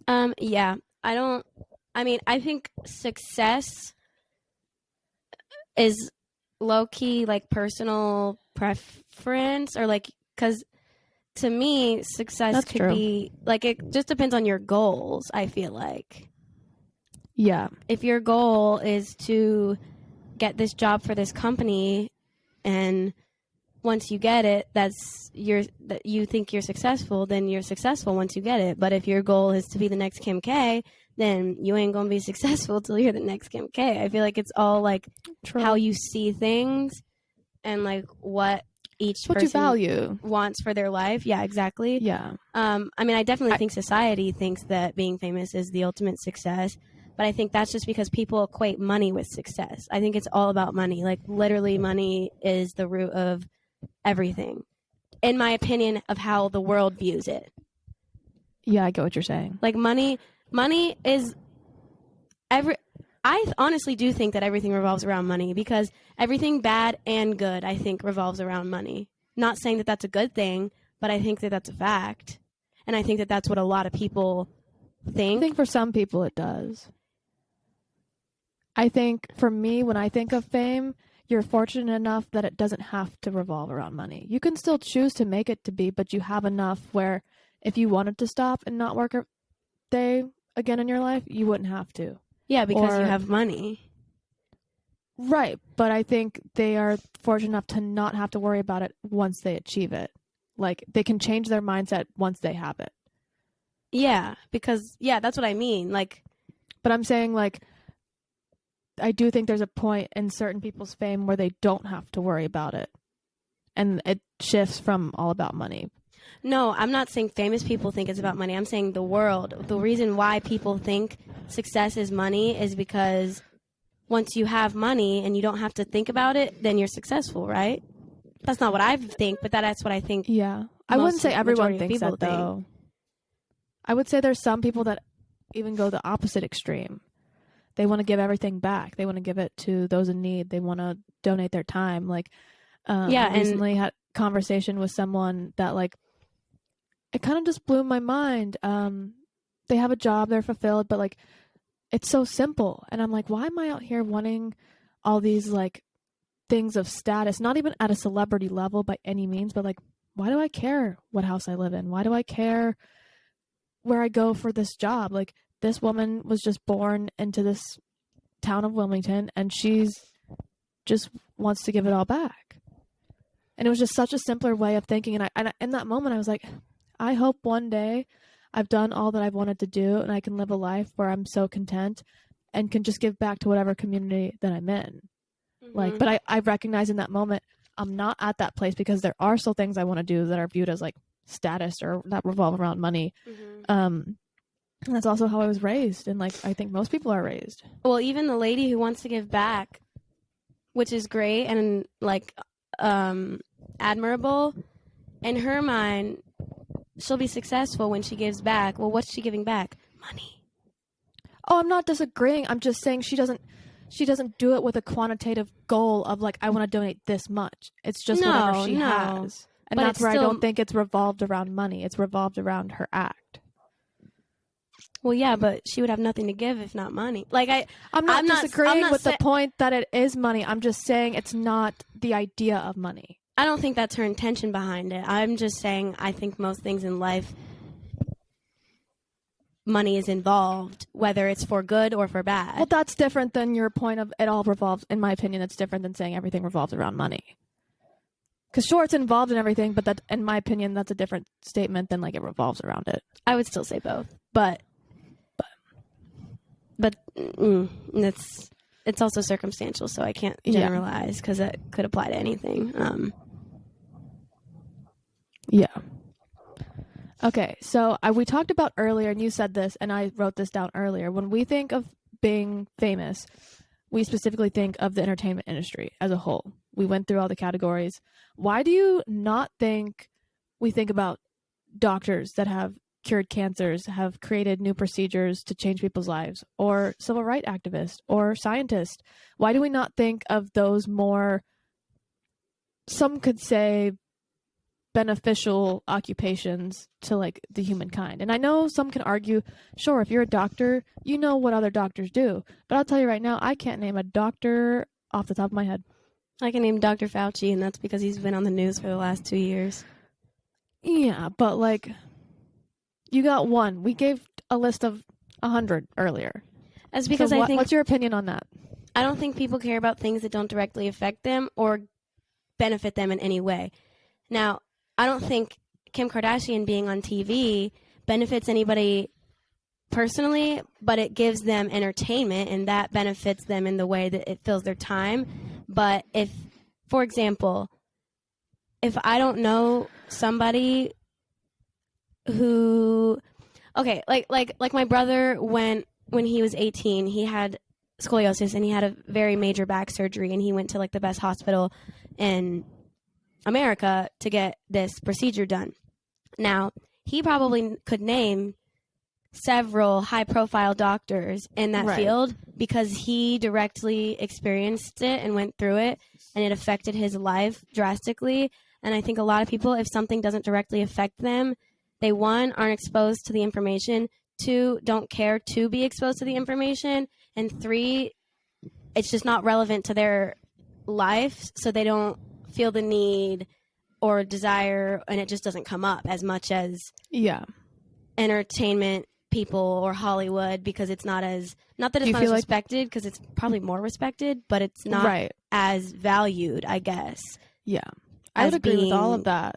Yeah. I think success is low-key, like, personal preference, or, like, because to me, success could be, like, it just depends on your goals, I feel like. Yeah. If your goal is to get this job for this company, and once you get it, that you think you're successful, then you're successful once you get it. But if your goal is to be the next Kim K, then you ain't gonna be successful till you're the next Kim K. I feel like it's all, like, how you see things and, like, what each person value wants for their life. Yeah, exactly. Yeah. I definitely think society thinks that being famous is the ultimate success. But I think that's just because people equate money with success. I think it's all about money. Like, literally, money is the root of everything, in my opinion, of how the world views it. Yeah, I get what you're saying. Like, money is I honestly do think that everything revolves around money, because everything bad and good, I think, revolves around money. Not saying that that's a good thing, but I think that that's a fact. And I think that that's what a lot of people think. I think for some people it does. I think for me, when I think of fame, you're fortunate enough that it doesn't have to revolve around money. You can still choose to make it to be, but you have enough where if you wanted to stop and not work a day again in your life, you wouldn't have to. Yeah, because you have money. Right, but I think they are fortunate enough to not have to worry about it once they achieve it. Like, they can change their mindset once they have it. Yeah, because, that's what I mean. Like, but I'm saying, like, I do think there's a point in certain people's fame where they don't have to worry about it. And it shifts from all about money. No, I'm not saying famous people think it's about money. I'm saying the world. The reason why people think success is money is because once you have money and you don't have to think about it, then you're successful, right? That's not what I think, but that's what I think. Yeah. I wouldn't say everyone thinks that, though. I would say there's some people that even go the opposite extreme. They want to give everything back. They want to give it to those in need. They want to donate their time. Like, I recently had a conversation with someone that, like, it kind of just blew my mind. They have a job, they're fulfilled, but, like, it's so simple. And I'm like, why am I out here wanting all these, like, things of status? Not even at a celebrity level by any means, but, like, why do I care what house I live in? Why do I care where I go for this job? Like, this woman was just born into this town of Wilmington, and she's just wants to give it all back. And it was just such a simpler way of thinking. And in that moment, I was like, I hope one day I've done all that I've wanted to do, and I can live a life where I'm so content and can just give back to whatever community that I'm in. Mm-hmm. Like, but I recognize in that moment, I'm not at that place because there are still things I want to do that are viewed as, like, status or that revolve around money. Mm-hmm. And that's also how I was raised, and, like, I think most people are raised. Well, even the lady who wants to give back, which is great and, like, admirable, in her mind, she'll be successful when she gives back. Well, what's she giving back? Money. Oh, I'm not disagreeing. I'm just saying she doesn't do it with a quantitative goal of, like, I want to donate this much. It's just whatever she has. And that's where I don't think it's revolved around money. It's revolved around her act. Well, yeah, but she would have nothing to give if not money. Like, I'm not disagreeing with the point that it is money. I'm just saying it's not the idea of money. I don't think that's her intention behind it. I'm just saying I think most things in life, money is involved, whether it's for good or for bad. Well, that's different than your point of it all revolves. In my opinion, it's different than saying everything revolves around money. Because sure, it's involved in everything, but that, in my opinion, that's a different statement than, like, it revolves around it. I would still say both, but it's also circumstantial, so I can't generalize because it could apply to anything. Yeah. Okay, so we talked about earlier, and you said this, and I wrote this down earlier. When we think of being famous, we specifically think of the entertainment industry as a whole. We went through all the categories. Why do you not think we think about doctors that have cured cancers, have created new procedures to change people's lives, or civil rights activists, or scientists? Why do we not think of those more, some could say, beneficial occupations to, like, the humankind? And I know some can argue, sure, if you're a doctor, you know what other doctors do. But I'll tell you right now, I can't name a doctor off the top of my head. I can name Dr. Fauci, and that's because he's been on the news for the last 2 years. Yeah, but, like, you got one. We gave a list of 100 earlier. That's because so I think... What's your opinion on that? I don't think people care about things that don't directly affect them or benefit them in any way. Now, I don't think Kim Kardashian being on TV benefits anybody personally, but it gives them entertainment, and that benefits them in the way that it fills their time. But if, for example, if I don't know somebody who, okay, like my brother, when he was 18, he had scoliosis and he had a very major back surgery, and he went to, like, the best hospital in America to get this procedure done. Now, he probably could name several high-profile doctors in that field because he directly experienced it and went through it, and it affected his life drastically. And I think a lot of people, if something doesn't directly affect them, they, one, aren't exposed to the information, two, don't care to be exposed to the information, and three, it's just not relevant to their life, so they don't feel the need or desire, and it just doesn't come up as much as entertainment people or Hollywood because it's not that it's not as respected, because it's probably more respected, but it's not as valued, I guess. Yeah. I would agree with all of that.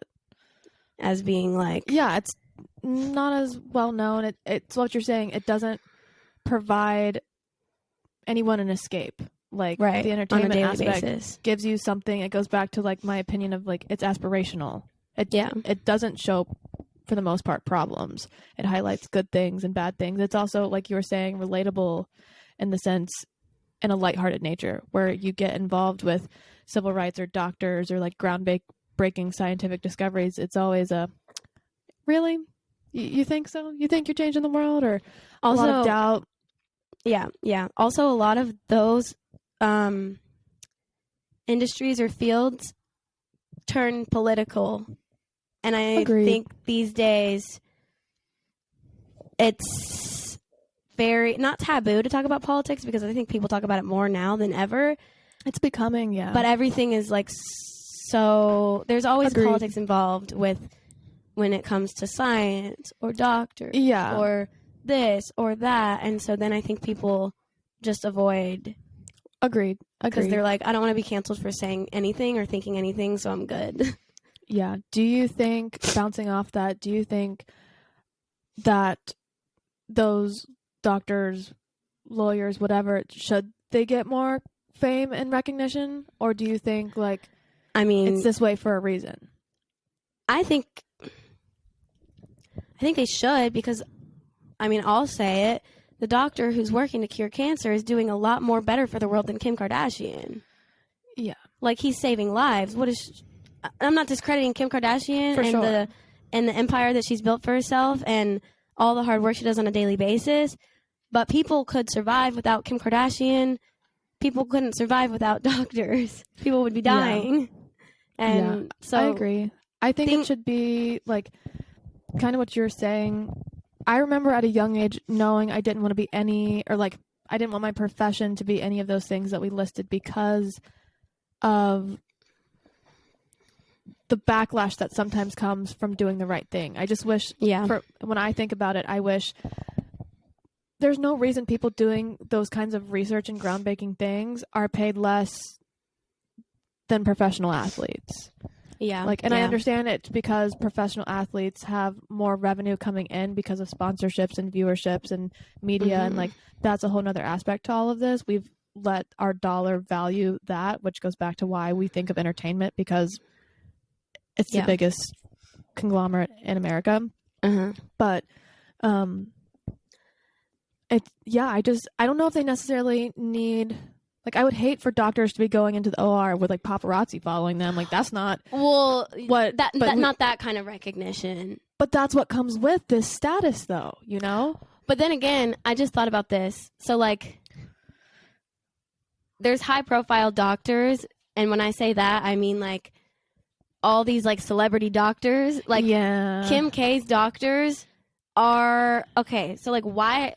As being like... Yeah, it's not as well known. It's what you're saying. It doesn't provide anyone an escape. Like, the entertainment aspect gives you something. It goes back to, like, my opinion of, like, it's aspirational. It doesn't show, for the most part, problems. It highlights good things and bad things. It's also, like you were saying, relatable in the sense, in a lighthearted nature, where you get involved with civil rights or doctors or, like, groundbreaking scientific discoveries. It's always really? You think so? You think you're changing the world? Or also, a lot of doubt? Yeah. Also, a lot of those industries or fields turn political. And I think these days it's very not taboo to talk about politics, because I think people talk about it more now than ever. It's becoming, yeah. But everything is like, so there's always politics involved when it comes to science or doctors or this or that. And so then I think people just avoid. Agreed. Because they're like, I don't want to be canceled for saying anything or thinking anything, so I'm good. Yeah. Do you think, bouncing off that, do you think that those doctors, lawyers, whatever, should they get more fame and recognition? Or do you think, like, it's this way for a reason? I think they should, because, I'll say it, the doctor who's working to cure cancer is doing a lot more better for the world than Kim Kardashian. Yeah. Like, he's saving lives. I'm not discrediting Kim Kardashian and the empire that she's built for herself and all the hard work she does on a daily basis. But people could survive without Kim Kardashian. People couldn't survive without doctors. People would be dying. Yeah. And so I agree. I think it should be, like, kind of what you're saying. I remember at a young age knowing I didn't want to be I didn't want my profession to be any of those things that we listed because of the backlash that sometimes comes from doing the right thing. I just wish, when I think about it, I wish there's no reason people doing those kinds of research and groundbreaking things are paid less than professional athletes. Yeah. I understand it because professional athletes have more revenue coming in because of sponsorships and viewerships and media. Mm-hmm. And that's a whole nother aspect to all of this. We've let our dollar value that, which goes back to why we think of entertainment, because it's the biggest conglomerate in America. Uh-huh. But, I don't know if they necessarily need... I would hate for doctors to be going into the OR with, paparazzi following them. That's not... Well, not that kind of recognition. But that's what comes with this status, though, you know? But then again, I just thought about this. So, there's high-profile doctors, and when I say that, I mean, all these, celebrity doctors. Kim K's doctors are... Okay, so, why...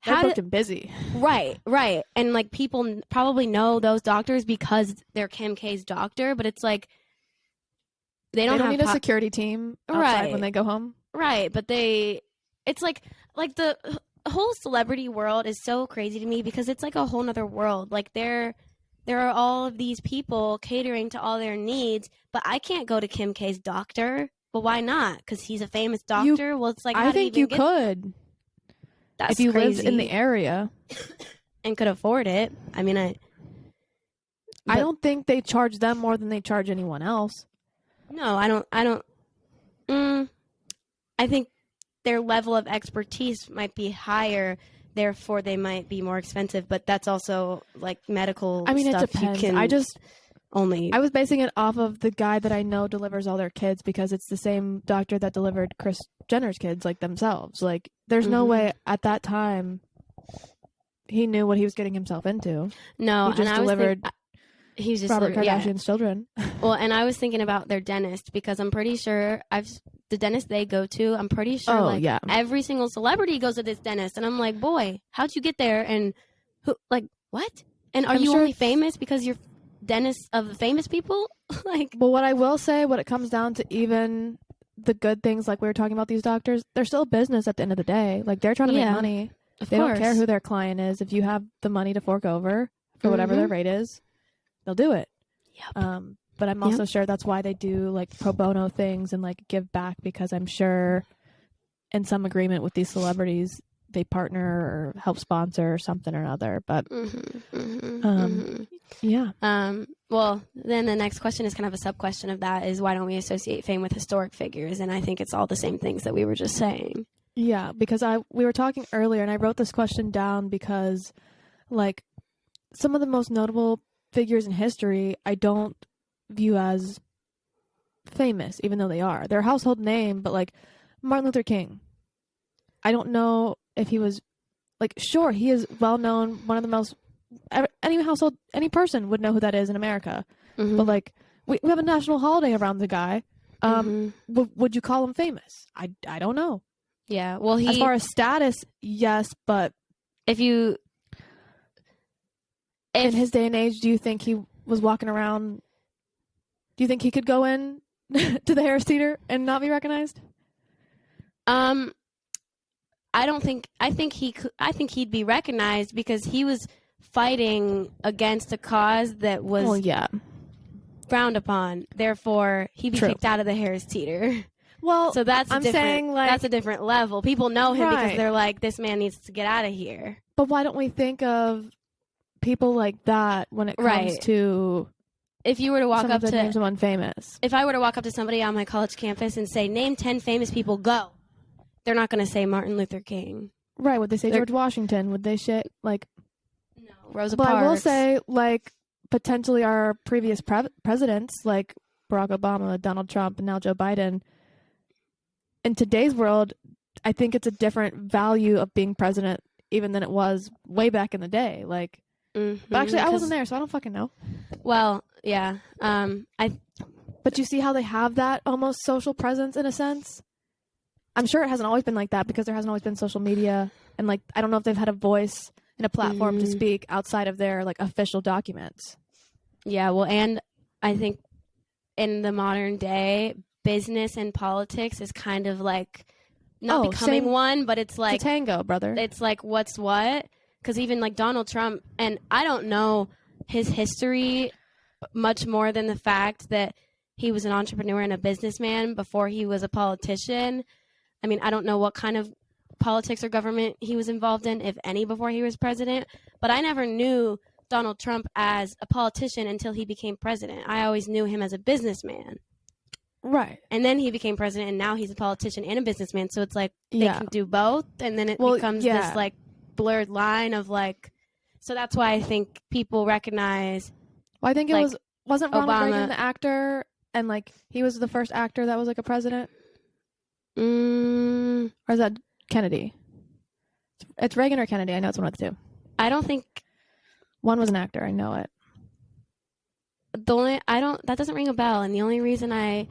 They're booked and busy. Right. And, people probably know those doctors because they're Kim K's doctor, but it's they don't need a security team outside when they go home. Right, but it's the whole celebrity world is so crazy to me because it's a whole nother world. There are all of these people catering to all their needs, but I can't go to Kim K's doctor. But why not? Because he's a famous doctor? I think you could. That's if you crazy. lived in the area and could afford it. I don't think they charge them more than they charge anyone else. No, I don't. I think their level of expertise might be higher, therefore they might be more expensive. But that's also medical. Stuff. It depends. I was basing it off of the guy that I know delivers all their kids because it's the same doctor that delivered Kris Jenner's kids themselves. There's no way at that time he knew what he was getting himself into. No, he just delivered Robert Kardashian's children. Well, and I was thinking about their dentist because I'm pretty sure the dentist they go to, I'm pretty sure every single celebrity goes to this dentist. And I'm like, boy, how'd you get there? And who, what? And are you only famous because you're dentists of the famous people? Well, what I will say, what it comes down to, even the good things, like we were talking about these doctors, they're still a business at the end of the day. Like, they're trying to make money. They don't care who their client is. If you have the money to fork over for whatever their rate is, they'll do it. Yep. But I'm also sure that's why they do like pro bono things and like give back, because I'm sure in some agreement with these celebrities, they partner or help sponsor or something or another. But yeah. Well, then the next question is kind of a sub question of that, is why don't we associate fame with historic figures? And I think it's all the same things that we were just saying. Yeah, because we were talking earlier, and I wrote this question down because, like, some of the most notable figures in history, I don't view as famous, even though they are. They're a household name, but, like, Martin Luther King. I don't know if he was, like, sure, he is well-known, one of the most, any person would know who that is in America. But, like, we have a national holiday around the guy. Would you call him famous? I don't know. Yeah, well, as far as status, yes, but in his day and age, do you think he was walking around? Do you think he could go in to the Harris Theater and not be recognized? I don't think. I think he'd be recognized because he was fighting against a cause that was frowned upon. Therefore, he'd be kicked out of the Harris Theater. Well, so that's that's a different level. People know him because they're like, this man needs to get out of here. But why don't we think of people like that when it comes to, if you were to walk up to name someone famous? If I were to walk up to somebody on my college campus and say, name 10 famous people, go. They're not going to say Martin Luther King. Right. Would they say George Washington? Would they say, like... No. Rosa Parks. But I will say, like, potentially our previous presidents, like Barack Obama, Donald Trump, and now Joe Biden... In today's world, I think it's a different value of being president even than it was way back in the day. Like, but actually, I wasn't there, so I don't fucking know. Well, yeah. But you see how they have that almost social presence in a sense? I'm sure it hasn't always been like that because there hasn't always been social media. And, like, I don't know if they've had a voice and a platform to speak outside of their, like, official documents. Yeah, well, and I think in the modern day... business and politics is kind of like not becoming one, but it's like it's a tango, brother. It's like what's what, because even like Donald Trump, and I don't know his history much more than the fact that he was an entrepreneur and a businessman before he was a politician. I mean, I don't know what kind of politics or government he was involved in, if any, before he was president, but I never knew Donald Trump as a politician until he became president. I always knew him as a businessman. Right. And then he became president, and now he's a politician and a businessman. So it's like they can do both, and then it becomes this like blurred line of like. So that's why I think people recognize. Well, I think it wasn't Ronald Reagan the actor, and like he was the first actor that was like a president. Or is that Kennedy? It's Reagan or Kennedy. I know it's one of the two. I don't think one was an actor. I know it. That doesn't ring a bell, and the only reason I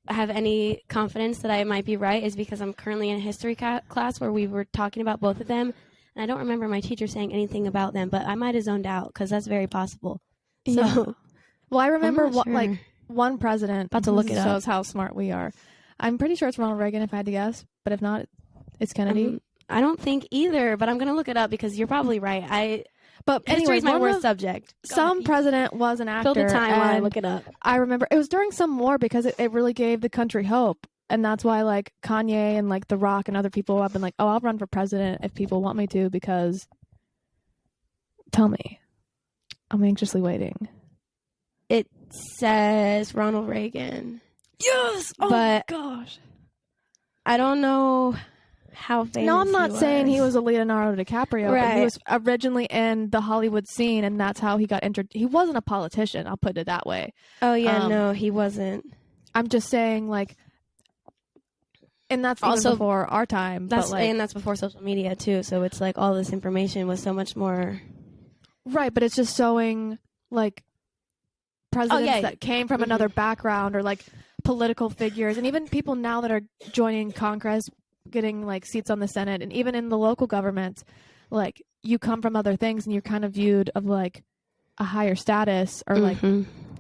have any confidence that I might be right is because I'm currently in a history class where we were talking about both of them, and I don't remember my teacher saying anything about them, but I might have zoned out because that's very possible. So, yeah. Well, I remember one president. About to look it up. Shows how smart we are. I'm pretty sure it's Ronald Reagan if I had to guess, but if not, it's Kennedy. I don't think either, but I'm going to look it up because you're probably right. But history is anyway, my worst subject. Some president was an actor. Fill the time while I look it up. I remember it was during some war because it really gave the country hope. And that's why like Kanye and like The Rock and other people have been like, oh, I'll run for president if people want me to because tell me. I'm anxiously waiting. It says Ronald Reagan. Yes! Oh but my gosh. I don't know how famous No, I'm not saying he was a Leonardo DiCaprio, right. but he was originally in the Hollywood scene, and that's how he got entered. He wasn't a politician, I'll put it that way. Oh, yeah, no, he wasn't. I'm just saying, like, and that's also before our time. And that's before social media, too, so it's like all this information was so much more... Right, but it's just showing, like, presidents that came from another background or, like, political figures, and even people now that are joining Congress, getting like seats on the Senate, and even in the local government, like you come from other things and you're kind of viewed of like a higher status or like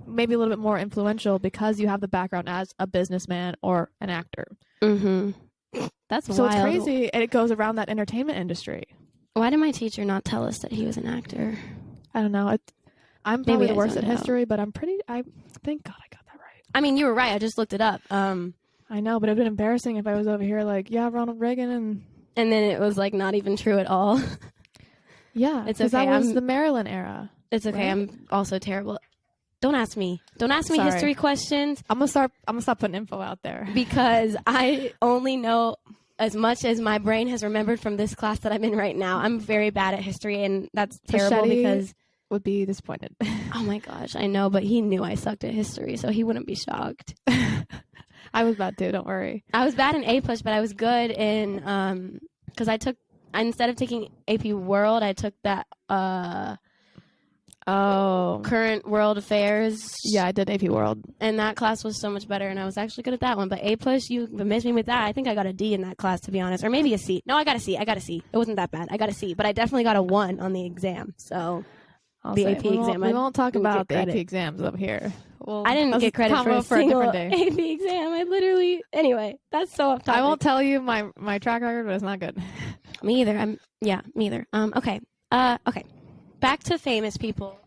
maybe a little bit more influential because you have the background as a businessman or an actor. Mm-hmm. That's so wild. It's crazy, and it goes around that entertainment industry. Why did my teacher not tell us that he was an actor? I don't know. I'm probably the worst at history, but I thank God I got that right. I mean, you were right. I just looked it up. I know, but it'd been embarrassing if I was over here like, yeah, Ronald Reagan, and then it was like not even true at all. Yeah, it's okay. That was the Maryland era. It's okay. Right? I'm also terrible. Don't ask me. Don't ask me Sorry. History questions. I'm gonna start putting info out there because I only know as much as my brain has remembered from this class that I'm in right now. I'm very bad at history, and that's terrible because would be disappointed. Oh my gosh, I know, but he knew I sucked at history, so he wouldn't be shocked. I was bad too. Don't worry. I was bad in A+, but I was good in because instead of taking AP World, I took that current world affairs. Yeah, I did AP World, and that class was so much better, and I was actually good at that one. But A+, you missed me with that. I think I got a D in that class, to be honest, or maybe a C. No, I got a C. It wasn't that bad. I got a C, but I definitely got a 1 on the exam. So the AP exam. We won't talk about the AP exams up here. Well, I didn't get credit for a single AP exam. I literally. Anyway, that's so off topic. I won't tell you my track record, but it's not good. Me either. Me either. Okay. Okay. Back to famous people.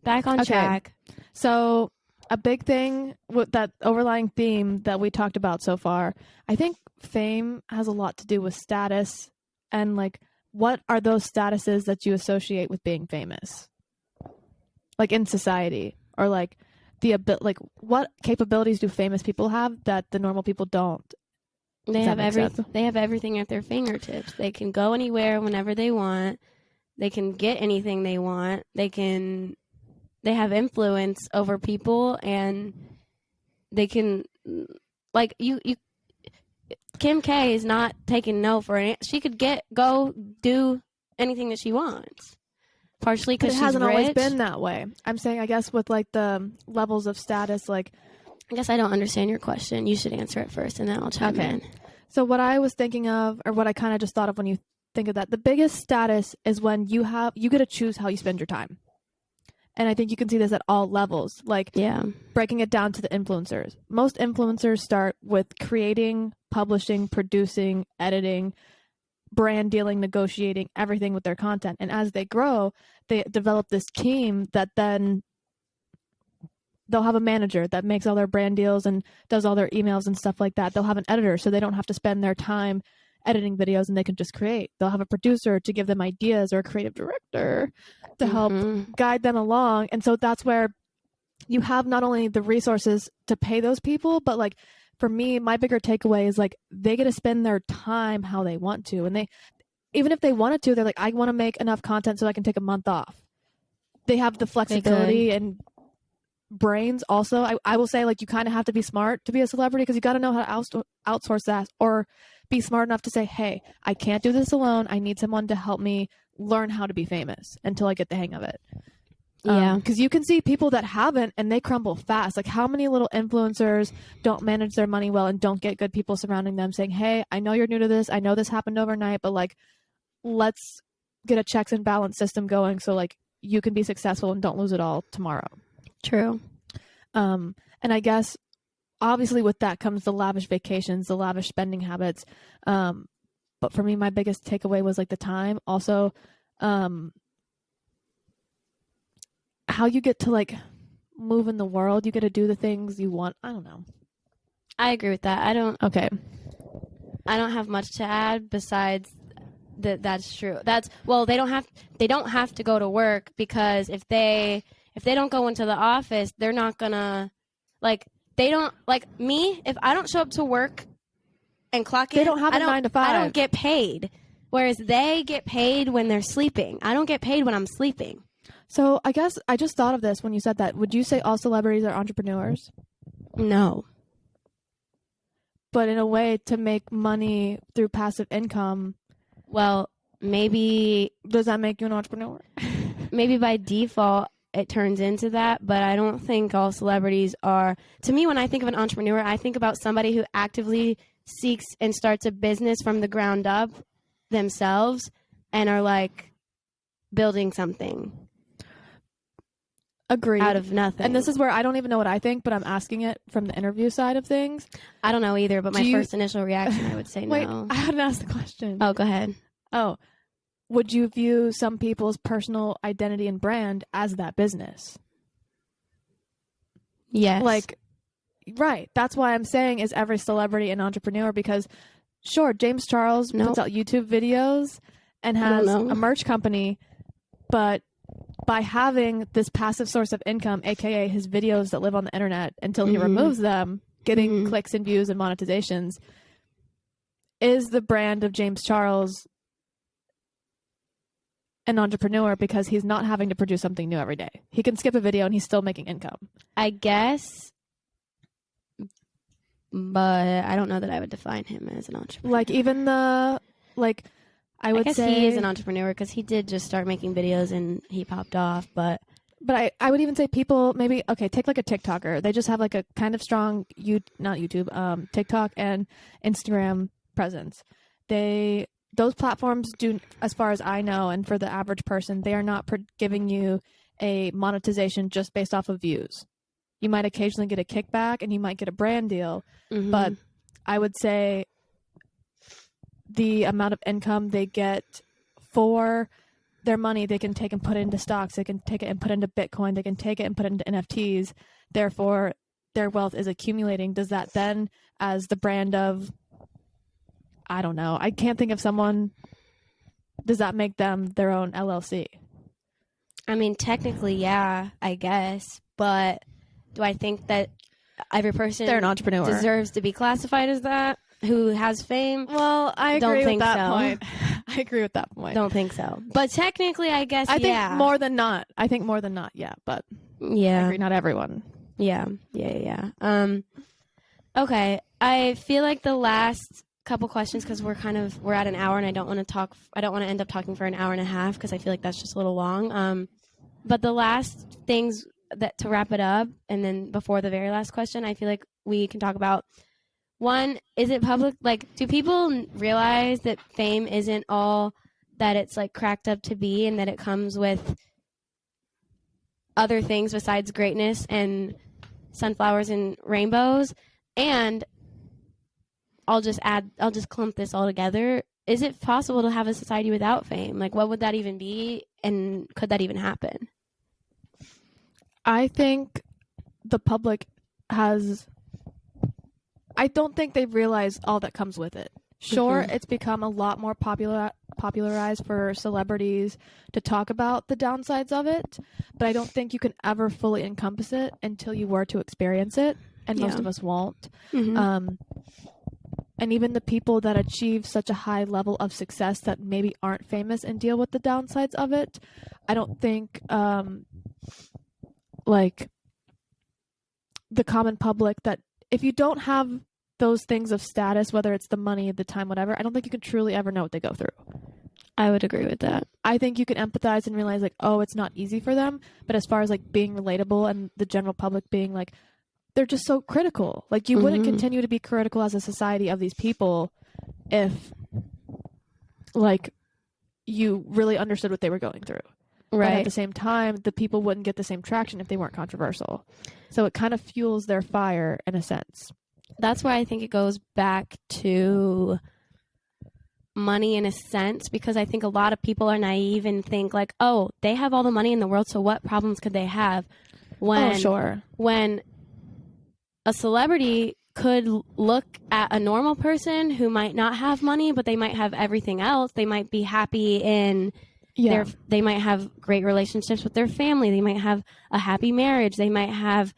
Back on track. So a big thing with that overlying theme that we talked about so far, I think fame has a lot to do with status and like what are those statuses that you associate with being famous? Like in society, or like what capabilities do famous people have that the normal people don't? They have everything at their fingertips. They can go anywhere whenever they want. They can get anything they want. They have influence over people, and they can Kim K is not taking no for it. She could go do anything that she wants. Partially because she's rich. It hasn't always been that way. I'm saying, I guess, with like the levels of status, like. I guess I don't understand your question. You should answer it first, and then I'll chime in. So what I was thinking of, or what I kind of just thought of when you think of that, the biggest status is when you get to choose how you spend your time. And I think you can see this at all levels. Like, breaking it down to the influencers. Most influencers start with creating, publishing, producing, editing, brand dealing, negotiating, everything with their content. And as they grow, they develop this team that then they'll have a manager that makes all their brand deals and does all their emails and stuff like that. They'll have an editor so they don't have to spend their time editing videos and they can just create. They'll have a producer to give them ideas, or a creative director to help guide them along. And so that's where you have not only the resources to pay those people, but like for me, my bigger takeaway is like they get to spend their time how they want to. And even if they wanted to, they're like, I want to make enough content so I can take a month off. They have the flexibility and brains also. I will say, like, you kind of have to be smart to be a celebrity, because you got to know how to outsource that, or be smart enough to say, hey, I can't do this alone. I need someone to help me learn how to be famous until I get the hang of it. Yeah. Because you can see people that haven't, and they crumble fast. Like, how many little influencers don't manage their money well and don't get good people surrounding them saying, hey, I know you're new to this. I know this happened overnight, but like, let's get a checks and balance system going so like you can be successful and don't lose it all tomorrow. True. And I guess obviously with that comes the lavish vacations, the lavish spending habits. But for me, my biggest takeaway was like the time. Also, how you get to like move in the world. You get to do the things you want. I don't know. I agree with that. I don't have much to add besides that's true. They don't have to go to work, because if they don't go into the office, they're not gonna like me. If I don't show up to work and clock in, they don't have a 9 to 5. I don't get paid. Whereas they get paid when they're sleeping. I don't get paid when I'm sleeping. So I guess I just thought of this when you said that. Would you say all celebrities are entrepreneurs? No. But in a way, to make money through passive income. Well, maybe. Does that make you an entrepreneur? Maybe by default it turns into that, but I don't think all celebrities are. To me, when I think of an entrepreneur, I think about somebody who actively seeks and starts a business from the ground up themselves and are like building something. Agreed. out of nothing. And this is where I don't even know what I think, but I'm asking it from the interview side of things. I don't know either, but my first initial reaction, I would say no. Wait, I hadn't asked the question. Oh, go ahead. Oh, would you view some people's personal identity and brand as that business? Yes. Like, right. That's why I'm saying is every celebrity an entrepreneur, because sure, James Charles puts out YouTube videos and has a merch company, but by having this passive source of income, aka his videos that live on the internet until he removes them, getting clicks and views and monetizations, is the brand of James Charles an entrepreneur because he's not having to produce something new every day. He can skip a video and he's still making income. I guess, but I don't know that I would define him as an entrepreneur. Like even I would say he is an entrepreneur because he did just start making videos and he popped off. But I would even say people maybe, okay, take like a TikToker. They just have like a kind of strong, TikTok and Instagram presence. Those platforms do, as far as I know, and for the average person, they are not giving you a monetization just based off of views. You might occasionally get a kickback and you might get a brand deal, but I would say the amount of income they get for their money, they can take and put it into stocks, they can take it and put it into Bitcoin, they can take it and put it into NFTs. Therefore, their wealth is accumulating. Does that then, as the brand of, I don't know, I can't think of someone, does that make them their own LLC? I mean, technically, yeah, I guess. But do I think that every person they're an entrepreneur deserves to be classified as that? Who has fame? Well, I agree with that point. I agree with that point. Don't think so. But technically, I guess, I think more than not. I think more than not, yeah. But yeah, I agree, not everyone. Yeah. Okay, I feel like the last couple questions, because we're at an hour and I don't want to end up talking for an hour and a half because I feel like that's just a little long. But the last things that to wrap it up, and then before the very last question, I feel like we can talk about. One, is it public? Like, do people realize that fame isn't all that it's like cracked up to be, and that it comes with other things besides greatness and sunflowers and rainbows? And I'll just clump this all together. Is it possible to have a society without fame? Like, what would that even be? And could that even happen? I think the public I don't think they realize all that comes with it. Sure, it's become a lot more popularized for celebrities to talk about the downsides of it, but I don't think you can ever fully encompass it until you were to experience it, and most of us won't. And even the people that achieve such a high level of success that maybe aren't famous and deal with the downsides of it, I don't think like the common public, that if you don't have those things of status, whether it's the money, the time, whatever, I don't think you can truly ever know what they go through. I would agree with that. I think you can empathize and realize like, oh, it's not easy for them. But as far as like being relatable and the general public being like, they're just so critical. Like you wouldn't continue to be critical as a society of these people if like you really understood what they were going through. Right. But at the same time, the people wouldn't get the same traction if they weren't controversial. So it kind of fuels their fire in a sense. That's why I think it goes back to money in a sense, because I think a lot of people are naive and think like, oh, they have all the money in the world, so what problems could they have? When a celebrity could look at a normal person who might not have money, but they might have everything else. They might be happy in they might have great relationships with their family. They might have a happy marriage. They might have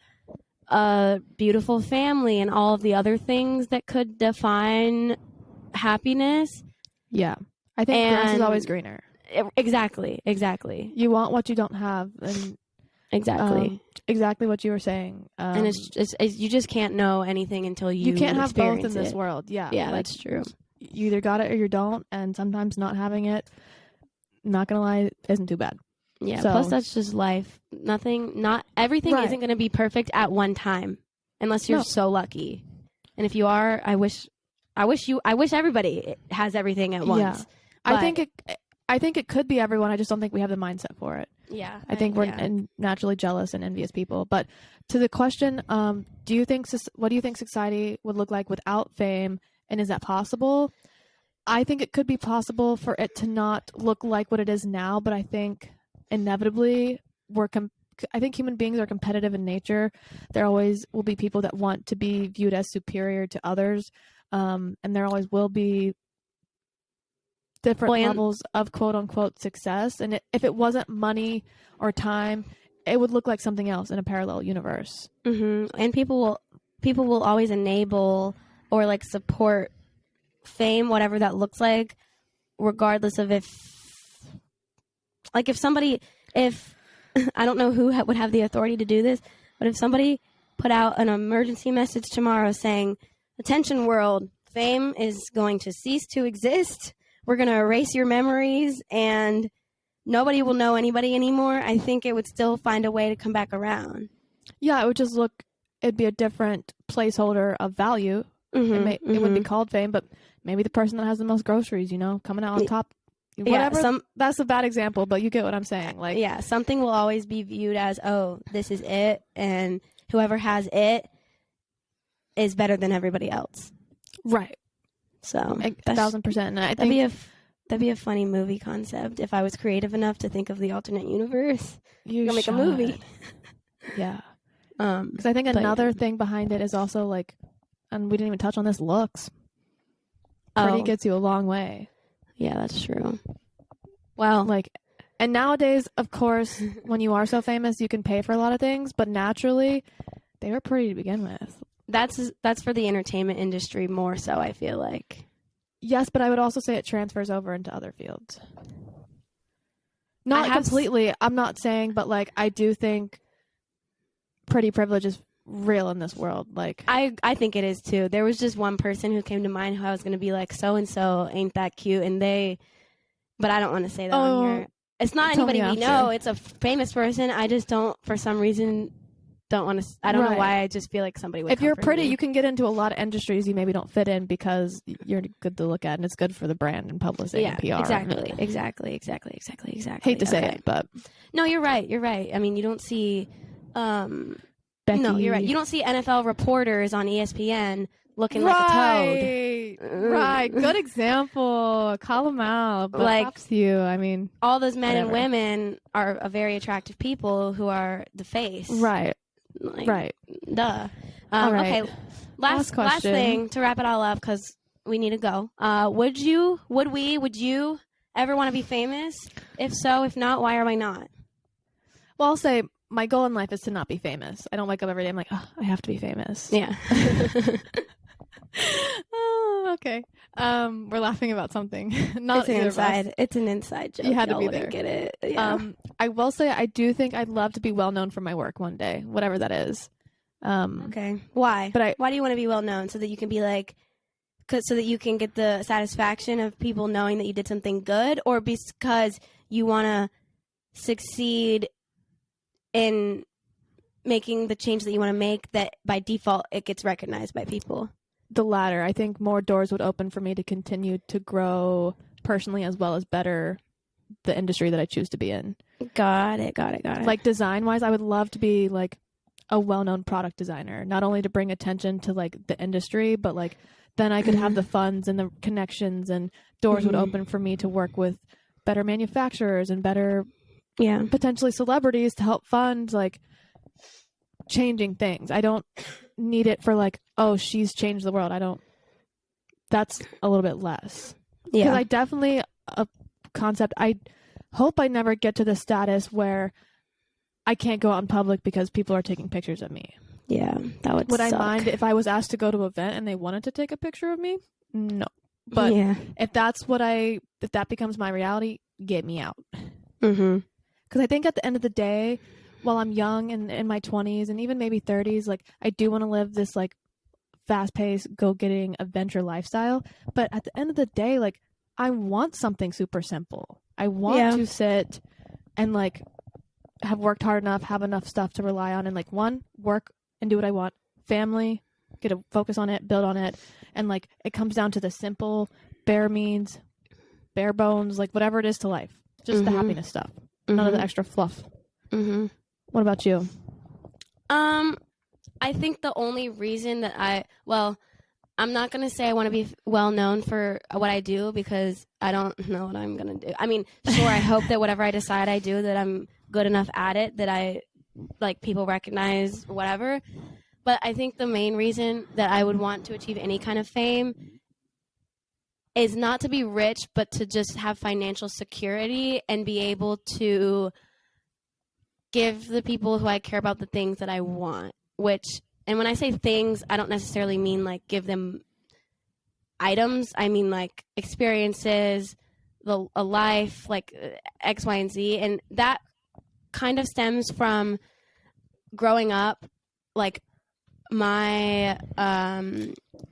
a beautiful family and all of the other things that could define happiness. Yeah. I think grass is always greener. Exactly. You want what you don't have. And exactly what you were saying. And it's you just can't know anything until you can't have both in it. this world. Yeah. Yeah, that's true. You either got it or you don't. And sometimes not having it, not going to lie, isn't too bad. Yeah, plus that's just life. Not everything isn't going to be perfect at one time unless you're so lucky. And if you are, I wish everybody has everything at once. Yeah. I think I think it could be everyone. I just don't think we have the mindset for it. Yeah. I think we're naturally jealous and envious people. But to the question, what do you think society would look like without fame? And is that possible? I think it could be possible for it to not look like what it is now, but I think inevitably I think human beings are competitive in nature. There always will be people that want to be viewed as superior to others. And there always will be different levels of quote unquote success. And if it wasn't money or time, it would look like something else in a parallel universe. Mm-hmm. And people will always enable or like support fame, whatever that looks like, regardless of if I don't know who would have the authority to do this, but if somebody put out an emergency message tomorrow saying, attention world, fame is going to cease to exist. We're going to erase your memories and nobody will know anybody anymore. I think it would still find a way to come back around. Yeah, it'd be a different placeholder of value. Mm-hmm, it would be called fame, but maybe the person that has the most groceries, coming out on top. Whatever. That's a bad example, but you get what I'm saying. Like, yeah, something will always be viewed as, oh, this is it, and whoever has it is better than everybody else. Right. So 1,000%. And I think that'd be a funny movie concept if I was creative enough to think of the alternate universe. You make a movie. Yeah. Because I think another thing behind it is also like, and we didn't even touch on this, looks. Pretty gets you a long way. Yeah, that's true. Well, and nowadays, of course, when you are so famous, you can pay for a lot of things, but naturally, they were pretty to begin with. That's for the entertainment industry more so, I feel like. Yes, but I would also say it transfers over into other fields. Not completely, I'm not saying, but I do think pretty privilege is real in this world. I think it is too. There was just one person who came to mind who I was going to be like, so and so ain't that cute, but I don't want to say that on here. It's not anybody we know. It's a famous person. I just don't, for some reason, don't want to. I don't know why. I just feel like somebody would. If you're pretty, you can get into a lot of industries you maybe don't fit in because you're good to look at, and it's good for the brand and publicity and PR. Exactly. Hate to say it, but no, you're right. I mean, you don't see. No, you're right. You don't see NFL reporters on ESPN looking like a toad. Right. Good example. Call them out. But props to you. I mean, all those men and women are very attractive people who are the face. Right. Right. Duh. All right. Okay. Last thing to wrap it all up because we need to go. Would you ever want to be famous? If so, if not, why or why not? Well, I'll say my goal in life is to not be famous. I don't wake up every day. I'm like, oh, I have to be famous. Yeah. Oh, okay. We're laughing about something. Not It's an inside joke. You had to be there. Get it. Yeah. I will say I do think I'd love to be well known for my work one day, whatever that is. Okay. Why? Why do you want to be well known? So that you can be so that you can get the satisfaction of people knowing that you did something good, or because you want to succeed in making the change that you want to make, that by default it gets recognized by people? The latter. I think more doors would open for me to continue to grow personally as well as better the industry that I choose to be in. Got it. Like design wise, I would love to be a well-known product designer, not only to bring attention to the industry, but then I could have the funds and the connections, and doors would open for me to work with better manufacturers and better potentially celebrities to help fund changing things. I don't need it for oh, she's changed the world. That's a little bit less. Yeah. Because I definitely I hope I never get to the status where I can't go out in public because people are taking pictures of me. Yeah, that would suck. I mind if I was asked to go to an event and they wanted to take a picture of me? No. But if that becomes my reality, get me out. Mm-hmm. Because I think at the end of the day, while I'm young and in my 20s and even maybe 30s, I do want to live this fast-paced, go-getting adventure lifestyle. But at the end of the day, I want something super simple. I want to sit and have worked hard enough, have enough stuff to rely on, and one, work and do what I want. Family, get to focus on it, build on it, and it comes down to the simple, bare means, bare bones, like whatever it is to life. Just the happiness stuff. None of the extra fluff. What about you? I think the only reason that I'm not going to say I want to be well known for what I do because I don't know what I'm going to do. I mean, sure, I hope that whatever I decide I do, that I'm good enough at it, that I, like, people recognize whatever. But I think the main reason that I would want to achieve any kind of fame is not to be rich, but to just have financial security and be able to give the people who I care about the things that I want, and when I say things, I don't necessarily mean like give them items. I mean like experiences, a life, like X, Y, and Z. And that kind of stems from growing up. Like my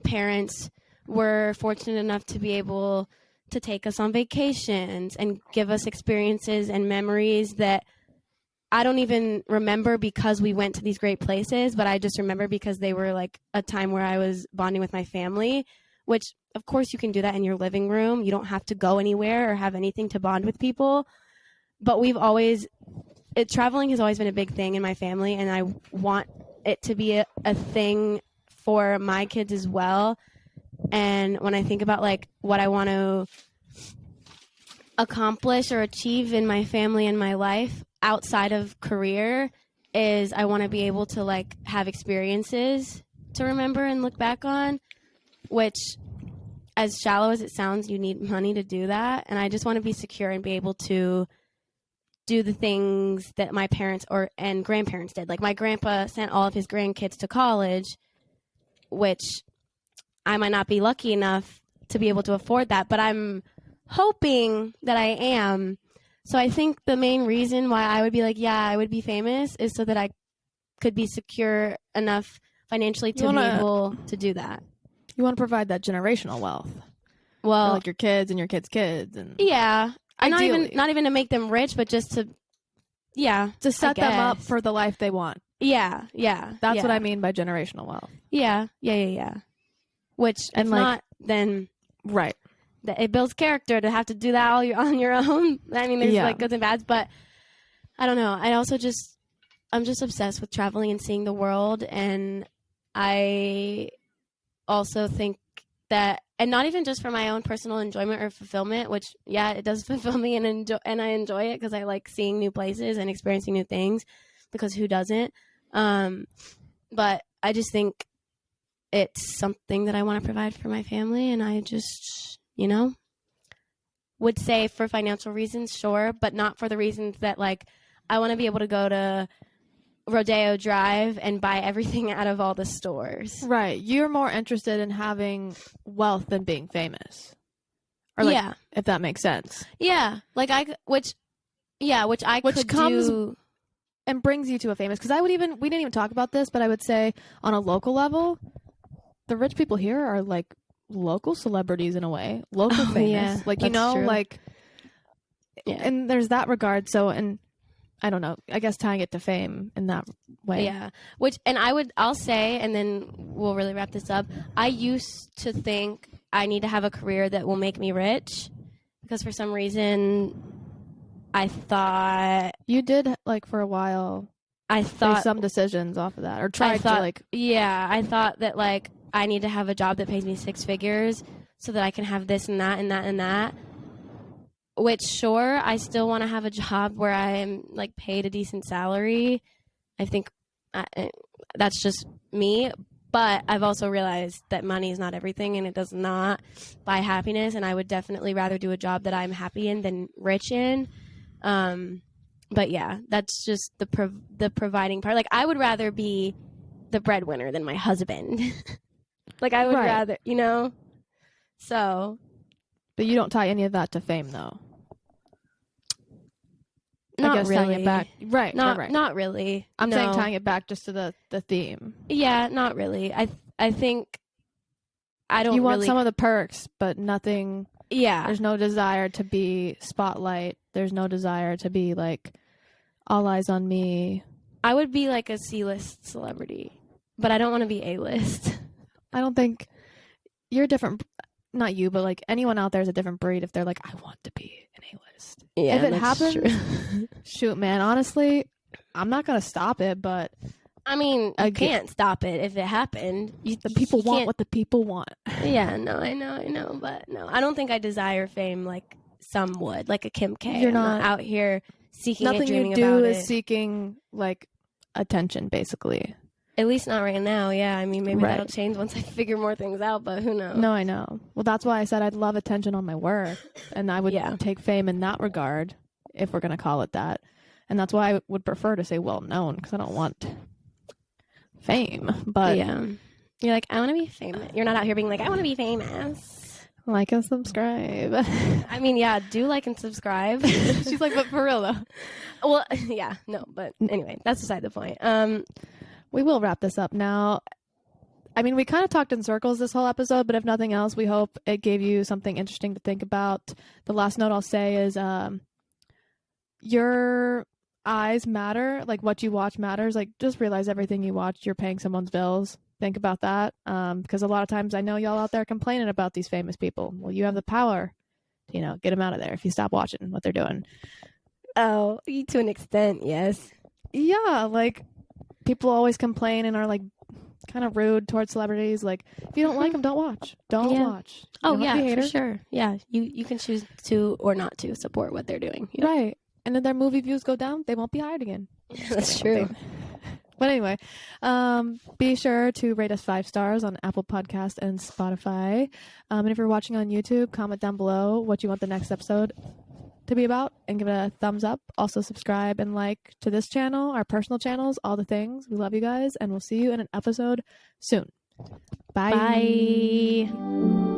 parents were fortunate enough to be able to take us on vacations and give us experiences and memories that I don't even remember because we went to these great places, but I just remember because they were like a time where I was bonding with my family, which of course you can do that in your living room. You don't have to go anywhere or have anything to bond with people. But traveling has always been a big thing in my family, and I want it to be a thing for my kids as well. And when I think about like what I want to accomplish or achieve in my family and my life outside of career is I want to be able to like have experiences to remember and look back on, which as shallow as it sounds, you need money to do that. And I just want to be secure and be able to do the things that my parents and grandparents did. Like my grandpa sent all of his grandkids to college, which I might not be lucky enough to be able to afford that, but I'm hoping that I am. So I think the main reason why I would be like, yeah, I would be famous is so that I could be secure enough financially to be able to do that. You want to provide that generational wealth. Well, for like your kids and your kids' kids. And yeah. And not even to make them rich, but just to, to set them up for the life they want. Yeah. That's what I mean by generational wealth. Yeah. Which, if not, then... Right. It builds character to have to do that all on your own. I mean, there's like goods and bads, but I don't know. I'm just obsessed with traveling and seeing the world, and I also think that, and not even just for my own personal enjoyment or fulfillment, which it does fulfill me and I enjoy it because I like seeing new places and experiencing new things, because who doesn't? But I just think it's something that I want to provide for my family, and I just, would say for financial reasons, sure, but not for the reasons that, like, I want to be able to go to Rodeo Drive and buy everything out of all the stores. Right. You're more interested in having wealth than being famous. Or if that makes sense. Yeah. Like which comes do and brings you to a famous, because we didn't even talk about this, but I would say on a local level, the rich people here are like local celebrities in a way, local famous, like, true. Like, and there's that regard. So, and I don't know, I guess tying it to fame in that way. Yeah. I'll say, and then we'll really wrap this up. I used to think I need to have a career that will make me rich, because for some reason I thought you did, like, for a while. I thought some decisions off of that, or tried to like. Yeah, I thought that like I need to have a job that pays me 6 figures so that I can have this and that and that and that. Which, sure, I still want to have a job where I am like paid a decent salary. I think that's just me. But I've also realized that money is not everything, and it does not buy happiness. And I would definitely rather do a job that I'm happy in than rich in. But yeah, that's just the providing part. Like, I would rather be the breadwinner than my husband. Like, I would rather, so. But you don't tie any of that to fame, though. Not I guess really. Tying it back. Right. Not really. I'm saying tying it back just to the theme. Yeah, not really. I think I don't. You want some of the perks, but nothing. Yeah. There's no desire to be spotlight. There's no desire to be like all eyes on me. I would be like a C-list celebrity, but I don't want to be A-list. I don't think you're different. not you, but like anyone out there is a different breed if they're like, I want to be an A-list. Yeah, if it that's happens, true. shoot, man, honestly, I'm not going to stop it, but I mean, you can't stop it if it happened. The people want what the people want. Yeah, no, I know, but no, I don't think I desire fame like some would, like a Kim K. You're I'm not out here seeking it, dreaming about it. Nothing you do is seeking like attention, basically. At least not right now, yeah. I mean, maybe that'll change once I figure more things out, but who knows? No, I know. Well, that's why I said I'd love attention on my work, and I would take fame in that regard, if we're going to call it that. And that's why I would prefer to say well-known, because I don't want fame. But yeah. You're like, I want to be famous. You're not out here being like, I want to be famous. Like and subscribe. I mean, yeah, do like and subscribe. She's like, but for real, though. Well, yeah, no, but anyway, that's beside the point. We will wrap this up now. I mean, we kind of talked in circles this whole episode, but if nothing else, we hope it gave you something interesting to think about. The last note I'll say is your eyes matter. Like, what you watch matters. Like, just realize everything you watch, you're paying someone's bills. Think about that. Because a lot of times I know y'all out there complaining about these famous people. Well, you have the power to, get them out of there if you stop watching what they're doing. Oh, to an extent, yes. Yeah, like... People always complain and are like kind of rude towards celebrities. Like, if you don't like them, don't watch. Don't watch. Oh, yeah, for sure. Yeah, you can choose to or not to support what they're doing. Yep. Right. And if their movie views go down, they won't be hired again. That's true. But anyway, be sure to rate us 5 stars on Apple Podcast and Spotify. And if you're watching on YouTube, comment down below what you want the next episode to be about and give it a thumbs up. Also subscribe and like to this channel, our personal channels, all the things. We love you guys, and we'll see you in an episode soon. Bye. Bye.